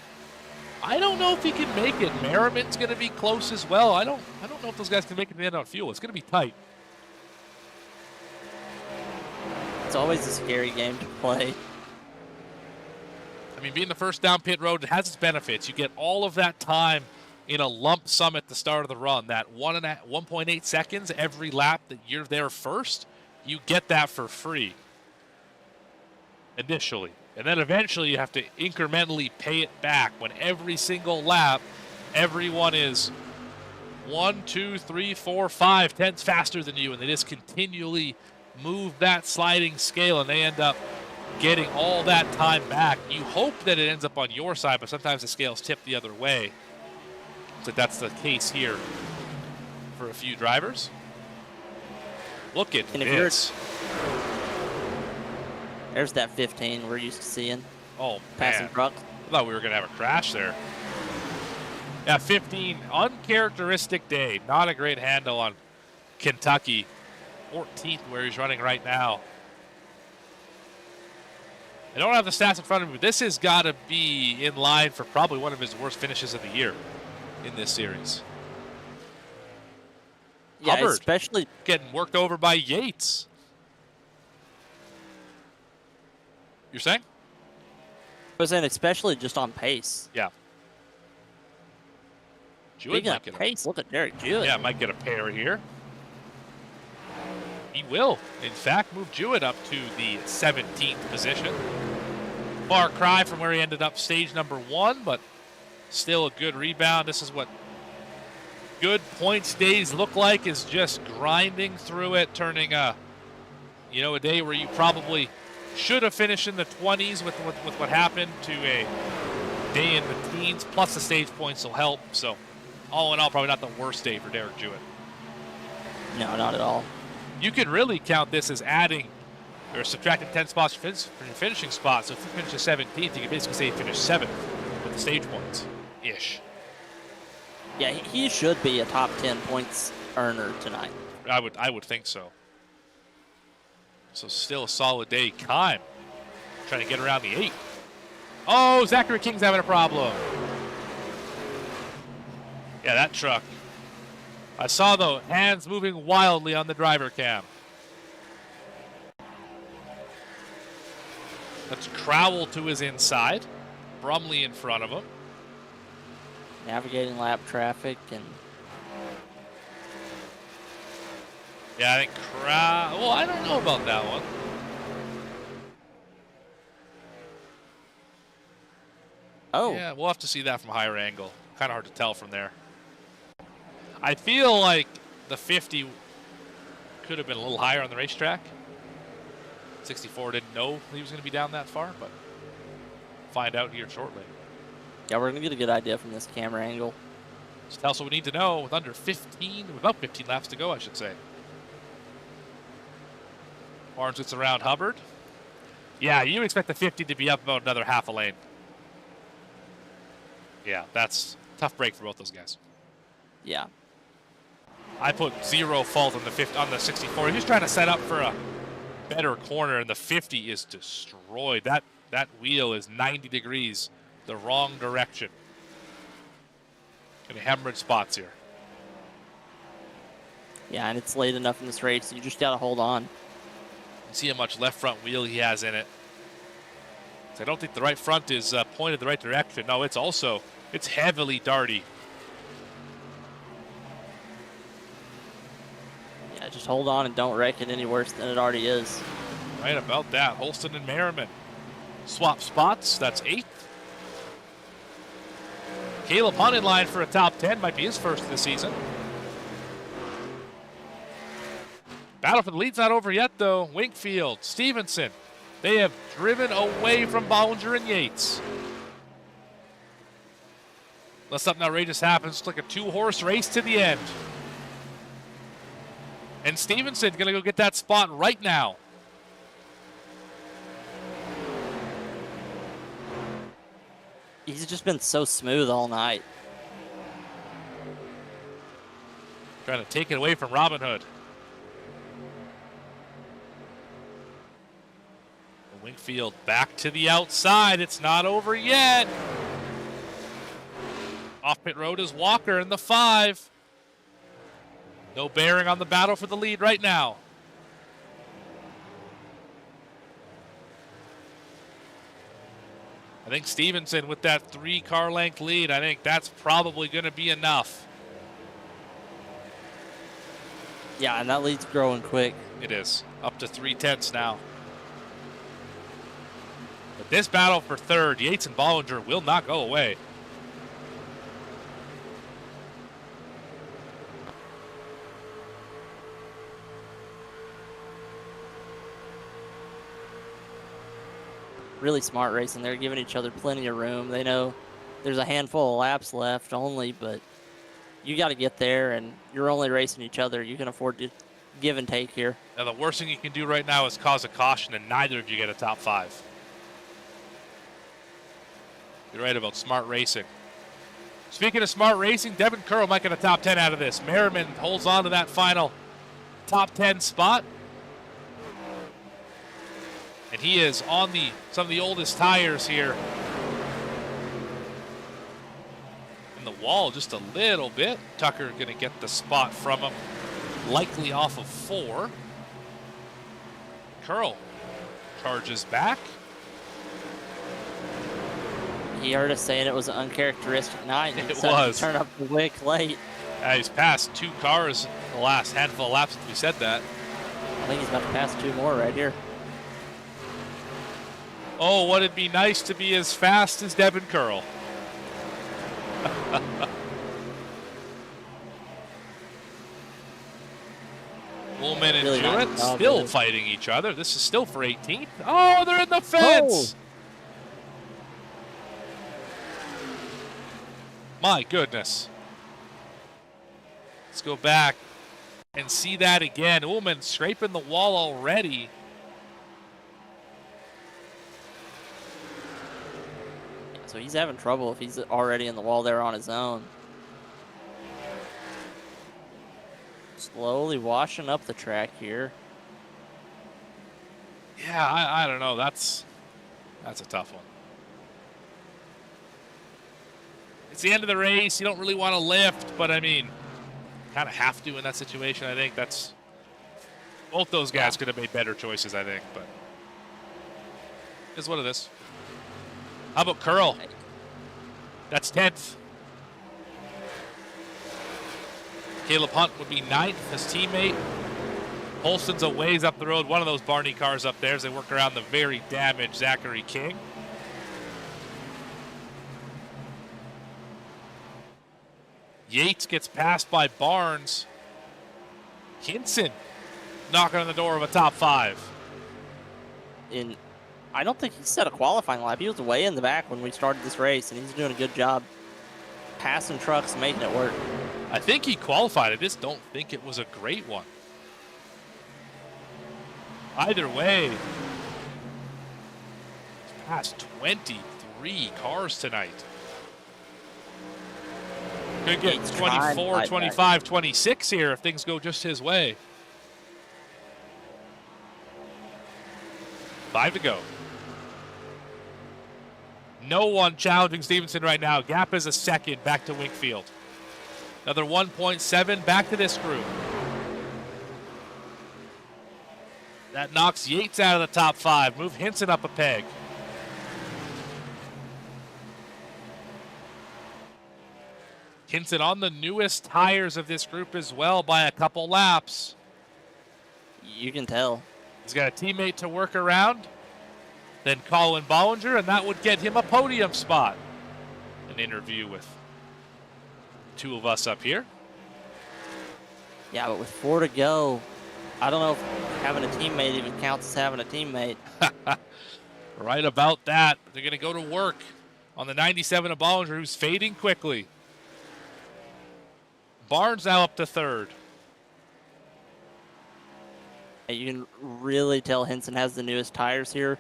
I don't know if he can make it. Merriman's going to be close as well. I don't know if those guys can make it to the end on fuel. It's going to be tight. It's always a scary game to play. I mean, being the first down pit road, it has its benefits. You get all of that time in a lump sum at the start of the run. That 1.8 seconds every lap that you're there first, you get that for free initially. And then eventually you have to incrementally pay it back when every single lap, everyone is 1, 2, 3, 4, 5 tenths faster than you, and they just continually move that sliding scale, and they end up getting all that time back. You hope that it ends up on your side, but sometimes the scales tip the other way. So that's the case here for a few drivers. Look at this. There's that 15 we're used to seeing. Oh, passing man. trucks. I thought we were going to have a crash there. Yeah, 15, uncharacteristic day. Not a great handle on Kentucky. 14th where he's running right now. I don't have the stats in front of me, but this has got to be in line for probably one of his worst finishes of the year in this series. Yeah, Hubbard especially getting worked over by Yates. You're saying? I was saying, especially just on pace. Yeah. Speaking of pace, look at Derek Jewett. Yeah, might get a pair here. He will, in fact, move Jewett up to the 17th position. Far cry from where he ended up stage number 1, but still a good rebound. This is what good points days look like, is just grinding through it, turning a day where you probably should have finished in the 20s with what happened to a day in the teens, plus the stage points will help. So all in all, probably not the worst day for Derek Jewett. No, not at all. You could really count this as adding or subtracting 10 spots from your finishing spot. So if you finish the 17th, you can basically say you finished 7th with the stage points-ish. Yeah, he should be a top 10 points earner tonight. I would think so. So still a solid day. Kime trying to get around the 8. Oh, Zachary King's having a problem. Yeah, that truck. I saw the hands moving wildly on the driver cam. That's Crowell to his inside. Brumley in front of him. Navigating lap traffic and... Yeah, I think well, I don't know about that one. Oh. Yeah, we'll have to see that from a higher angle. Kind of hard to tell from there. I feel like the 50 could have been a little higher on the racetrack. 64 didn't know he was going to be down that far, but find out here shortly. Yeah, we're going to get a good idea from this camera angle. Just tell us what we need to know with about 15 laps to go, I should say. Barnes gets around Hubbard. Yeah, you expect the 50 to be up about another half a lane. Yeah, that's a tough break for both those guys. Yeah. I put 0 fault on the 64. He's trying to set up for a better corner, and the 50 is destroyed. That wheel is 90 degrees the wrong direction. Gonna hemorrhage spots here. Yeah, and it's late enough in this race, you just gotta hold on. See how much left front wheel he has in it. So I don't think the right front is pointed the right direction. No, it's heavily darty. Yeah, just hold on and don't wreck it any worse than it already is. Right about that. Holston and Merriman swap spots. That's 8th. Caleb Hunt in line for a top 10. Might be his first of the season. Battle for the lead's not over yet, though. Winkfield, Stevenson. They have driven away from Bollinger and Yates. Unless something outrageous happens, it's like a 2-horse race to the end. And Stevenson going to go get that spot right now. He's just been so smooth all night. Trying to take it away from Robin Hood. Winkfield back to the outside. It's not over yet. Off pit road is Walker in the 5. No bearing on the battle for the lead right now. I think Stevenson with that 3-car length lead, I think that's probably going to be enough. Yeah, and that lead's growing quick. It is. Up to 3/10 now. But this battle for third, Yates and Bollinger will not go away. Really smart racing. They're giving each other plenty of room. They know there's a handful of laps left only, but you got to get there, and you're only racing each other. You can afford to give and take here. Now, the worst thing you can do right now is cause a caution, and neither of you get a top 5. You're right about smart racing. Speaking of smart racing, Devin Curl might get a top 10 out of this. Merriman holds on to that final top 10 spot. And he is on some of the oldest tires here. In the wall just a little bit. Tucker going to get the spot from him. Likely off of 4. Curl charges back. He heard us saying it was an uncharacteristic night. And it was. Turn up the wick late. He's passed 2 cars the last handful of laps since we said that. I think he's about to pass 2 more right here. Oh, would it be nice to be as fast as Devin Curl? Woolman and Really Jewett nice job, still dude. fighting each other. This is still for 18th. Oh, they're in the fence! My goodness. Let's go back. and see that again. Ullman scraping the wall already. So he's having trouble if he's already in the wall there on his own. Slowly washing up the track here. Yeah, I don't know. That's a tough one. It's the end of the race. You don't really want to lift, but I mean, kind of have to in that situation. I think that's both those guys could have made better choices, I think, but it's what it is. How about Curl? That's 10th. Caleb Hunt would be 9th, his teammate. Holston's a ways up the road. One of those Barney cars up there as they work around the very damaged Zachary King. Yates gets passed by Barnes. Hinson knocking on the door of a top 5. I don't think he set a qualifying lap. He was way in the back when we started this race, and he's doing a good job passing trucks and making it work. I think he qualified. I just don't think it was a great one. Either way, he's passed 23 cars tonight. Could get 24, 25, 26 here if things go just his way. 5 to go. No one challenging Stevenson right now. Gap is a second back to Winkfield. Another 1.7 back to this group. That knocks Yates out of the top 5. Move Hinson up a peg. Hinson on the newest tires of this group as well by a couple laps. You can tell. He's got a teammate to work around. Then Colin Bollinger, and that would get him a podium spot. An interview with 2 of us up here. Yeah, but with 4 to go, I don't know if having a teammate even counts as having a teammate. Right about that. They're going to go to work on the 97 of Bollinger, who's fading quickly. Barnes now up to 3rd. You can really tell Hinson has the newest tires here,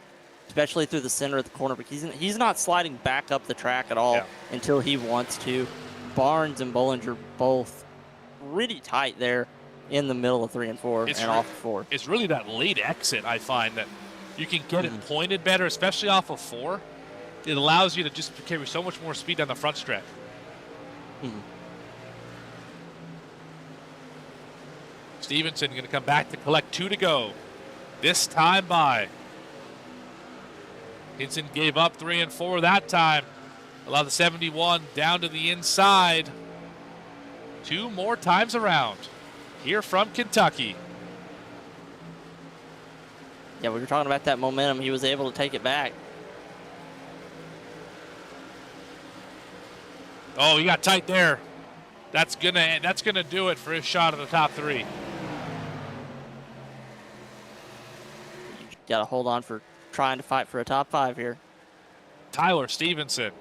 especially through the center of the corner, but he's not sliding back up the track at all until he wants to. Barnes and Bollinger both pretty tight there in the middle of 3 and 4 and off of 4. It's really that late exit, I find, that you can get it pointed better, especially off of 4. It allows you to just carry so much more speed down the front stretch. Stevenson going to come back to collect 2 to go. This time by. Hinson gave up 3 and 4 that time. Allow the 71 down to the inside. 2 more times around. Here from Kentucky. Yeah, we were talking about that momentum. He was able to take it back. Oh, he got tight there. That's gonna do it for his shot at the top 3. You got to hold on for trying to fight for a top 5 here. Tyler Stevenson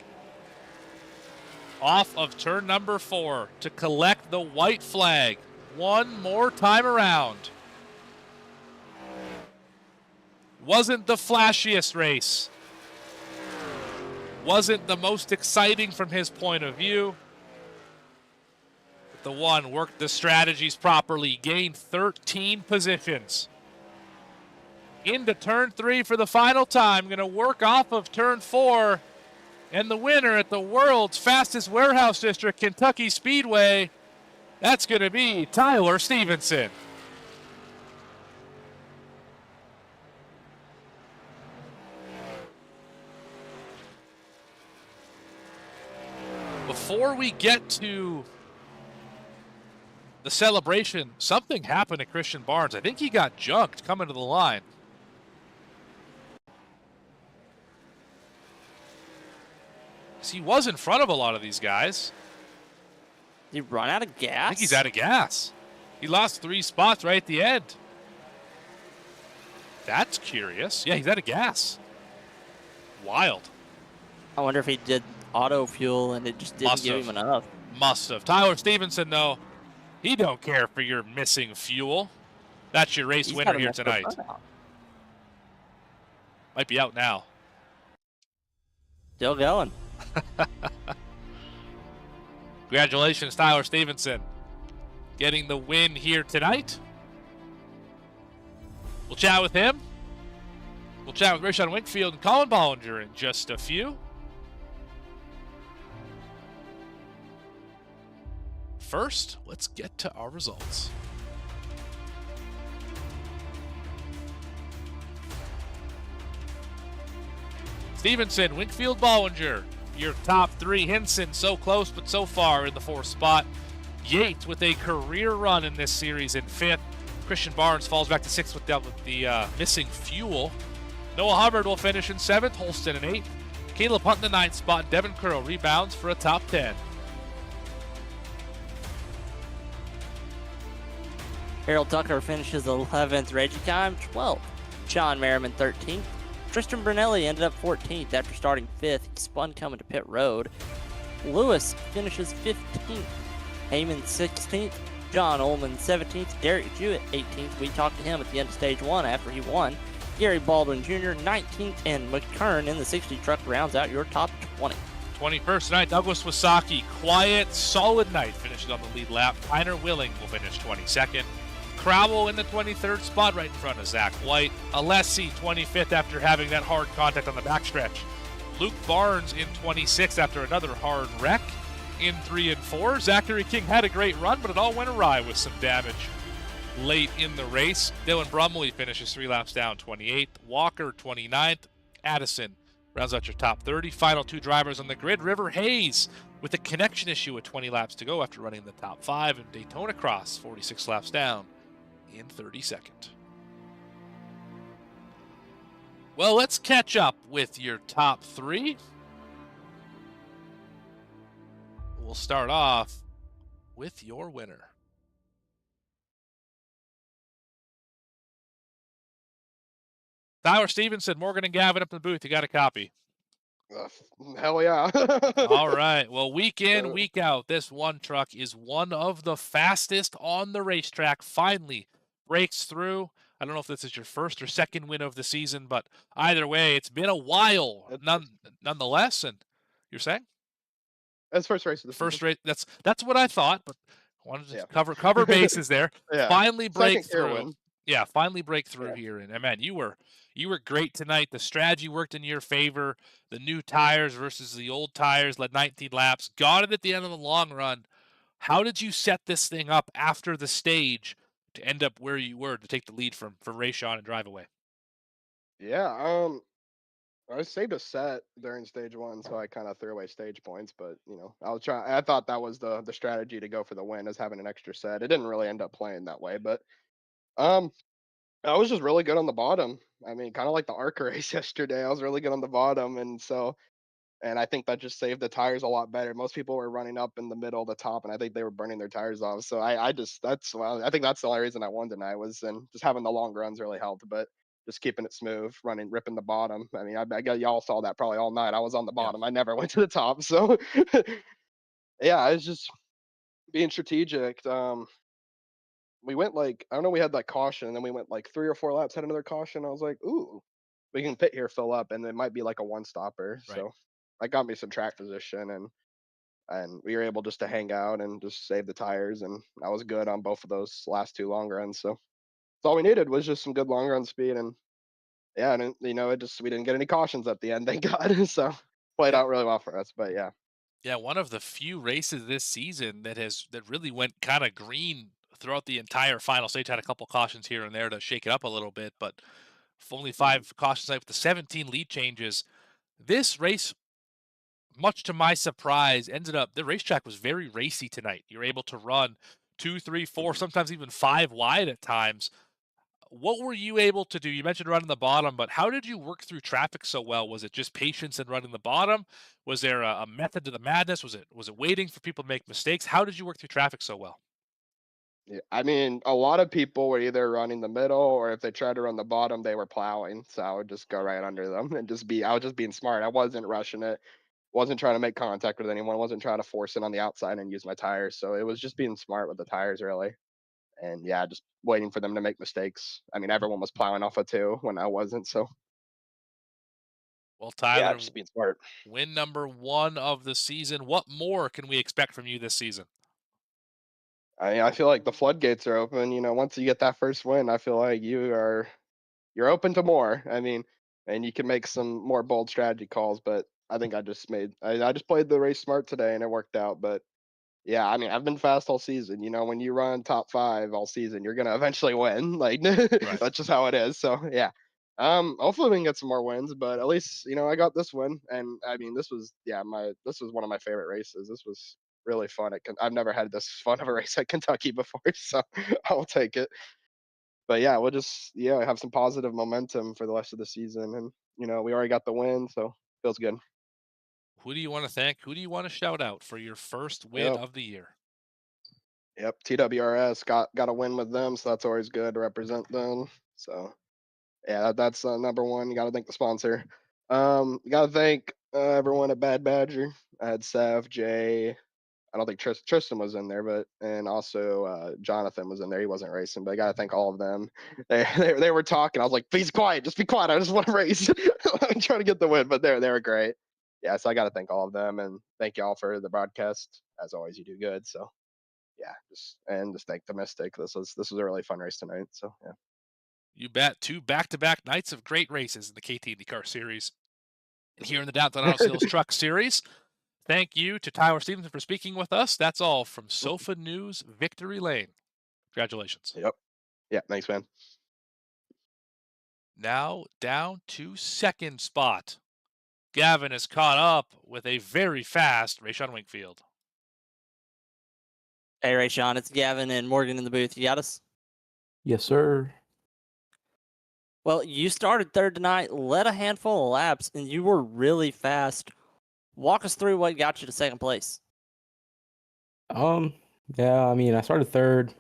off of turn number 4 to collect the white flag. 1 more time around. Wasn't the flashiest race. Wasn't the most exciting from his point of view. But the one worked the strategies properly, gained 13 positions. Into turn 3 for the final time. Going to work off of turn 4. And the winner at the world's fastest warehouse district, Kentucky Speedway, that's going to be Tyler Stevenson. Before we get to the celebration, something happened to Christian Barnes. I think he got junked coming to the line. He was in front of a lot of these guys. Did he run out of gas? I think he's out of gas. He lost 3 spots right at the end. That's curious. Yeah, he's out of gas. Wild. I wonder if he did auto fuel and it just didn't give him enough. Must have. Tyler Stevenson, though, He don't care for your missing fuel. That's your race He's winner got here enough for tonight. burnout. Might be out now. Still going. Congratulations, Tyler Stevenson, getting the win here tonight. We'll chat with him. We'll chat with Rashawn Winkfield and Colin Bollinger in just a few. First, let's get to our results. Stevenson, Winkfield, Bollinger, your top three. Hinson, so close but so far in the fourth spot. Yates with a career run in this series in fifth. Christian Barnes falls back to sixth with the missing fuel. Noah Hubbard will finish in seventh, Holston in eighth. Caleb Hunt in the ninth spot. Devin Curl rebounds for a top 10. Harold Tucker finishes 11th. Reggie Kime 12th. Sean Merriman 13th. Tristan Brunelli ended up 14th after starting 5th. He spun coming to pit road. Lewis finishes 15th. Heyman 16th. John Ullman 17th. Derek Jewett 18th. We talked to him at the end of stage 1 after he won. Gary Baldwin Jr. 19th. And McKern in the 60 truck rounds out your top 20. 21st night, Douglas Wasaki, quiet, solid night, finishes on the lead lap. Tyner Willing will finish 22nd. Crowell in the 23rd spot right in front of Zach White. Alessi 25th after having that hard contact on the backstretch. Luke Barnes in 26th after another hard wreck in 3 and 4. Zachary King had a great run, but it all went awry with some damage late in the race. Dylan Brumley finishes 3 laps down, 28th. Walker 29th. Addison rounds out your top 30. Final 2 drivers on the grid. River Hayes with a connection issue with 20 laps to go after running the top 5. And Daytona Cross 46 laps down in 32nd. Well, let's catch up with your top 3. We'll start off with your winner. Tyler Stevenson, Morgan and Gavin up in the booth. You got a copy? Hell yeah. All right. Well, week in, week out, this one truck is one of the fastest on the racetrack. Finally breaks through. I don't know if this is your first or second win of the season, but either way, it's been a while nonetheless. And you're saying? That's first race of the first season. race. That's what I thought, but I wanted to cover bases there. Yeah. Finally break Second through. win. Yeah, finally break through here. And man, you were great tonight. The strategy worked in your favor. The new tires versus the old tires led 19 laps. Got it at the end of the long run. How did you set this thing up after the stage to end up where you were to take the lead from Rashawn and drive away? Yeah, I saved a set during stage 1, so I kind of threw away stage points. But I thought that was the strategy to go for the win, is having an extra set. It didn't really end up playing that way, but I was just really good on the bottom. I mean, kind of like the ARC race yesterday. I was really good on the bottom, and I think that just saved the tires a lot better. Most people were running up in the middle, the top, and I think they were burning their tires off. So I think that's the only reason I won tonight and just having the long runs really helped. But just keeping it smooth, ripping the bottom. I mean, I guess y'all saw that probably all night. I was on the bottom. I never went to the top. So yeah, I was just being strategic. We went I don't know, we had caution, and then we went 3 or 4 laps, had another caution. I was like, ooh, we can pit here, fill up, and it might be a one stopper. Right. So that got me some track position, and we were able just to hang out and just save the tires, and I was good on both of those last 2 long runs. So all we needed was just some good long run speed, and yeah, and we didn't get any cautions at the end, thank God. So played out really well for us. But yeah. Yeah, one of the few races this season that really went kind of green throughout the entire final stage. Had a couple cautions here and there to shake it up a little bit, but only 5 cautions with the 17 lead changes. This race, much to my surprise, ended up, the racetrack was very racy tonight. You're able to run 2, 3, 4, sometimes even 5 wide at times. What were you able to do? You mentioned running the bottom, but how did you work through traffic so well? Was it just patience and running the bottom? Was there a method to the madness? Was it waiting for people to make mistakes? How did you work through traffic so well? Yeah, I mean, a lot of people were either running the middle, or if they tried to run the bottom, they were plowing. So I would just go right under them and I was just being smart. I wasn't rushing it. wasn't trying to make contact with anyone, wasn't trying to force it on the outside and use my tires. So it was just being smart with the tires, really. And yeah, just waiting for them to make mistakes. I mean, everyone was plowing off a two when I wasn't. So Well, yeah, Tyler, just being smart. win number 1 of the season. What more can we expect from you this season? I feel like the floodgates are open. Once you get that first win, I feel like you're open to more. I mean, and you can make some more bold strategy calls. But I think I just played the race smart today and it worked out. But yeah, I mean, I've been fast all season. When you run top 5 all season, you're gonna eventually win. Like Right. that's just how it is. So yeah. Hopefully we can get some more wins, but at least I got this win, and I mean this was one of my favorite races. This was really fun. I've never had this fun of a race at Kentucky before, so I'll take it. But yeah, we'll just have some positive momentum for the rest of the season, and we already got the win, so feels good. Who do you want to thank? Who do you want to shout out for your first win Yep. of the year? Yep, TWRS got a win with them, so that's always good to represent them. So yeah, that's number one. You got to thank the sponsor. You got to thank everyone at Bad Badger. I had Sev, Jay. I don't think Tristan was in there, but and also Jonathan was in there. He wasn't racing, but I got to thank all of them. They were talking. I was like, please quiet, just be quiet. I just want to race. I'm trying to get the win, but they were great. Yeah, so I got to thank all of them and thank y'all for the broadcast. As always, you do good. So yeah, just thank the Mystic. This was a really fun race tonight. So yeah. You bet. 2 back-to-back nights of great races in the KT IndyCar Series. And here in the Downtown Auto Sales Truck Series, thank you to Tyler Stevenson for speaking with us. That's all from Sofa News Victory Lane. Congratulations. Yep. Yeah. Thanks, man. Now down to second spot. Gavin is caught up with a very fast Rayshon Winkfield. Hey, Rayshon, it's Gavin and Morgan in the booth. You got us? Yes, sir. Well, you started third tonight, led a handful of laps, and you were really fast. Walk us through what got you to second place. Yeah, I mean, I started third.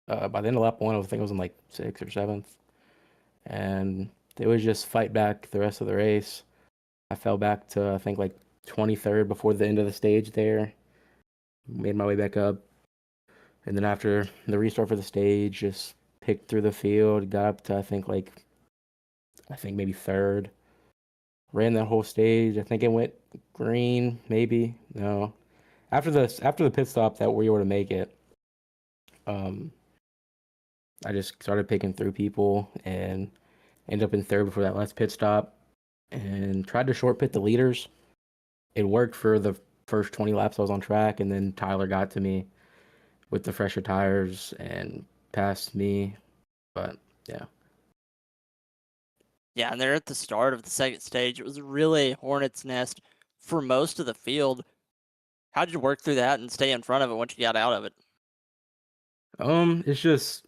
By the end of lap 1, I think I was in like 6th or 7th. And it was just fight back the rest of the race. I fell back to, I think, like 23rd before the end of the stage there. Made my way back up. And then after the restart for the stage, just picked through the field, got up to, I think maybe 3rd. Ran that whole stage. I think it went green, maybe. No. After the pit stop that we were to make it, I just started picking through people and ended up in 3rd before that last pit stop and tried to short pit the leaders. It worked for the first 20 laps I was on track, and then Tyler got to me with the fresher tires and passed me. But yeah. Yeah, and they're at the start of the second stage. It was really a hornet's nest for most of the field. How did you work through that and stay in front of it once you got out of it? It's just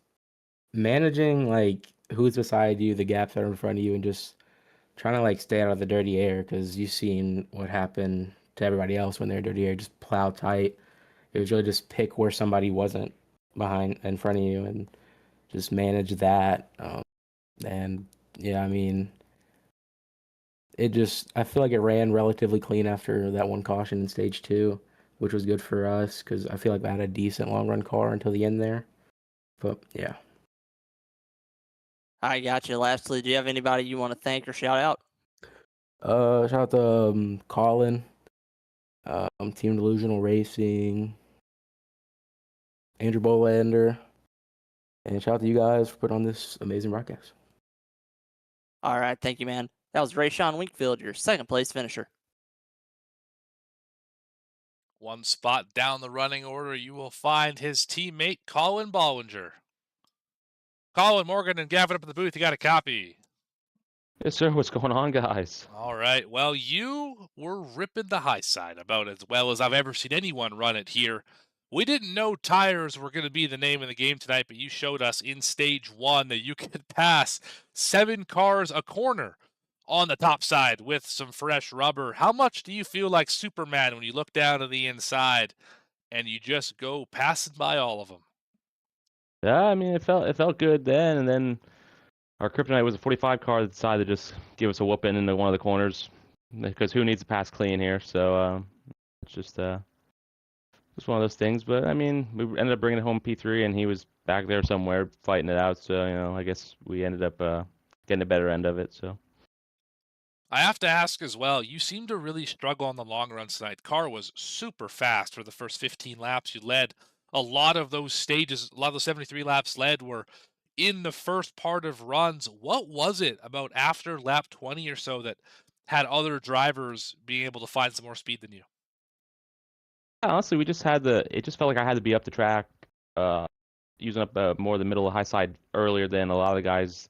managing like who's beside you, the gaps that are in front of you, and just trying to like stay out of the dirty air, because you've seen what happened to everybody else when they're dirty air. Just plow tight. It was really just pick where somebody wasn't behind in front of you and just manage that. And yeah, I mean, I feel like it ran relatively clean after that one caution in stage 2, which was good for us because I feel like I had a decent long run car until the end there. But yeah. I got you. Lastly, do you have anybody you want to thank or shout out? Shout out to Colin, Team Delusional Racing, Andrew Bolander, and shout out to you guys for putting on this amazing broadcast. All right, thank you, man. That was Rayshon Winkfield, your second place finisher. One spot down the running order, you will find his teammate Colin Ballinger. Colin, Morgan, and Gavin up in the booth. You got a copy. Yes, sir. What's going on, guys? All right. Well, you were ripping the high side about as well as I've ever seen anyone run it here. We didn't know tires were going to be the name of the game tonight, but you showed us in stage 1 that you could pass 7 cars a corner on the top side with some fresh rubber. How much do you feel like Superman when you look down to the inside and you just go passing by all of them? Yeah, I mean, it felt good then, and then our Kryptonite was a 45 car that decided to just give us a whooping into one of the corners. because who needs to pass clean here? So it's just one of those things. But I mean, we ended up bringing home P3, and he was back there somewhere fighting it out. So I guess we ended up getting the better end of it. So. I have to ask as well, you seem to really struggle on the long run tonight. Car was super fast for the first 15 laps. You led a lot of those stages, a lot of those 73 laps led were in the first part of runs. What was it about after lap 20 or so that had other drivers being able to find some more speed than you? Honestly, it just felt like I had to be up the track, using up more of the middle high side earlier than a lot of the guys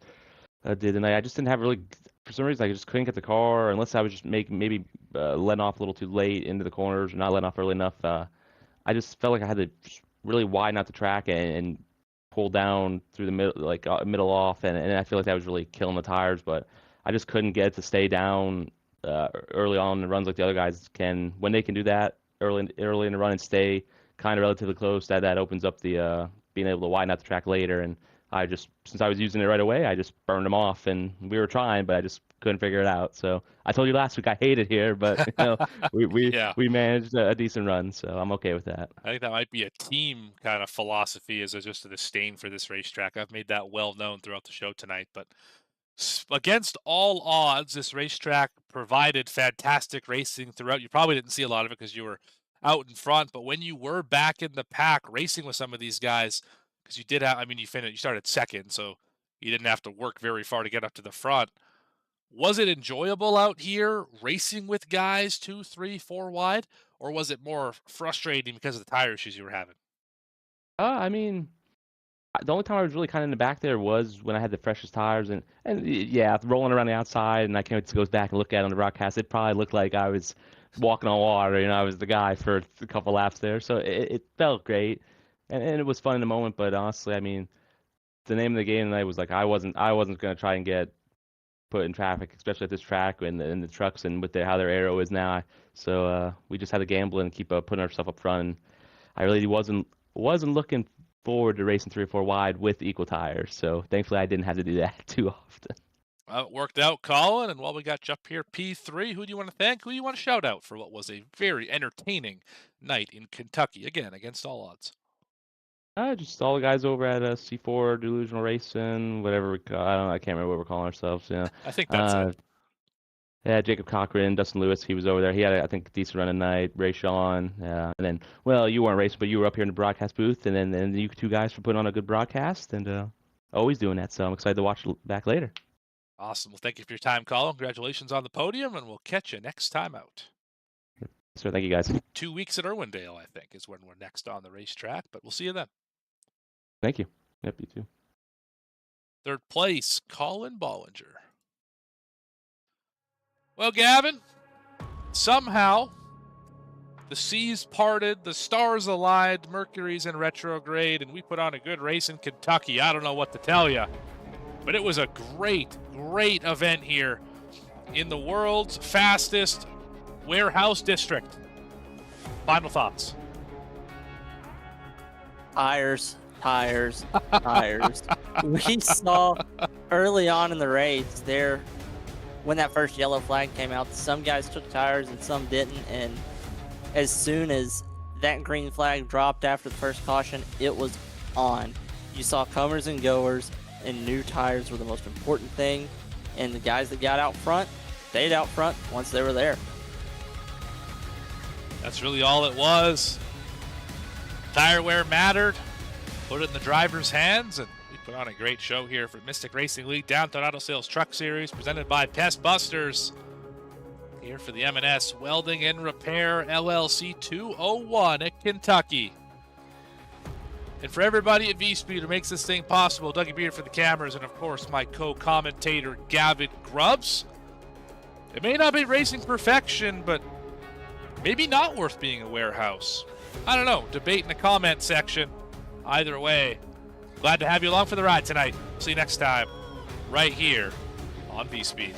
did. And I just didn't have really, for some reason, I just couldn't get the car unless I was just maybe letting off a little too late into the corners or not letting off early enough. I just felt like I had to just really widen out the track and pull down through the middle, like middle off, and I feel like that was really killing the tires. But I just couldn't get it to stay down early on in the runs like the other guys can. When they can do that early in the run and stay kind of relatively close, that opens up the being able to widen out the track later. And since I was using it right away, I just burned them off, and we were trying, but I just couldn't figure it out. So I told you last week I hate it here, but we managed a decent run, so I'm okay with that. I think that might be a team kind of philosophy, as just a disdain for this racetrack. I've made that well known throughout the show tonight, but against all odds, this racetrack provided fantastic racing throughout. You probably didn't see a lot of it because you were out in front, but when you were back in the pack racing with some of these guys, because you did have, you started second, so you didn't have to work very far to get up to the front. Was it enjoyable out here racing with guys 2, 3, 4 wide, or was it more frustrating because of the tire issues you were having? The only time I was really kind of in the back there was when I had the freshest tires, and yeah, rolling around the outside, and I can't wait to go back and look at it on the broadcast. It probably looked like I was walking on water. I was the guy for a couple laps there, so it felt great, and it was fun in the moment. But honestly, the name of the game tonight was like I wasn't going to try and get put in traffic, especially at this track and the trucks and with how their aero is now. So we just had to gamble and keep putting ourselves up front. And I really wasn't looking forward to racing 3 or 4 wide with equal tires. So thankfully I didn't have to do that too often. It worked out, Colin. And while we got you up here, P3, who do you want to thank? Who do you want to shout out for what was a very entertaining night in Kentucky? Again, against all odds. Just all the guys over at C4 Delusional Racing, whatever we call. I can't remember what we're calling ourselves. Yeah, I think that's it. Yeah, Jacob Cochran, Dustin Lewis, he was over there. He had, I think, a decent run tonight. Ray Sean, and then, well, you weren't racing, but you were up here in the broadcast booth, and then you 2 guys for putting on a good broadcast, and always doing that. So I'm excited to watch back later. Awesome. Well, thank you for your time, Colin. Congratulations on the podium, and we'll catch you next time out. So thank you, guys. 2 weeks at Irwindale, I think, is when we're next on the racetrack, but we'll see you then. Thank you. Yep, you too. Third place, Colin Bollinger. Well, Gavin, somehow the seas parted, the stars aligned, Mercury's in retrograde, and we put on a good race in Kentucky. I don't know what to tell you, but it was a great, great event here in the world's fastest warehouse district. Final thoughts? Tires. We saw early on in the race there, when that first yellow flag came out, some guys took tires and some didn't, and as soon as that green flag dropped after the first caution, it was on. You saw comers and goers, and new tires were the most important thing, and the guys that got out front stayed out front once they were there. That's really all it was. Tire wear mattered. Put it in the driver's hands, and we put on a great show here for Mystic Racing League Downtown Auto Sales Truck Series, presented by Pest Busters. Here for the M&S Welding and Repair LLC 201 at Kentucky. And for everybody at V-Speed who makes this thing possible, Dougie Beard for the cameras, and of course my co-commentator Gavin Grubbs. It may not be racing perfection, but maybe not worth being a warehouse. I don't know. Debate in the comment section. Either way, glad to have you along for the ride tonight. See you next time, right here on V-Speed.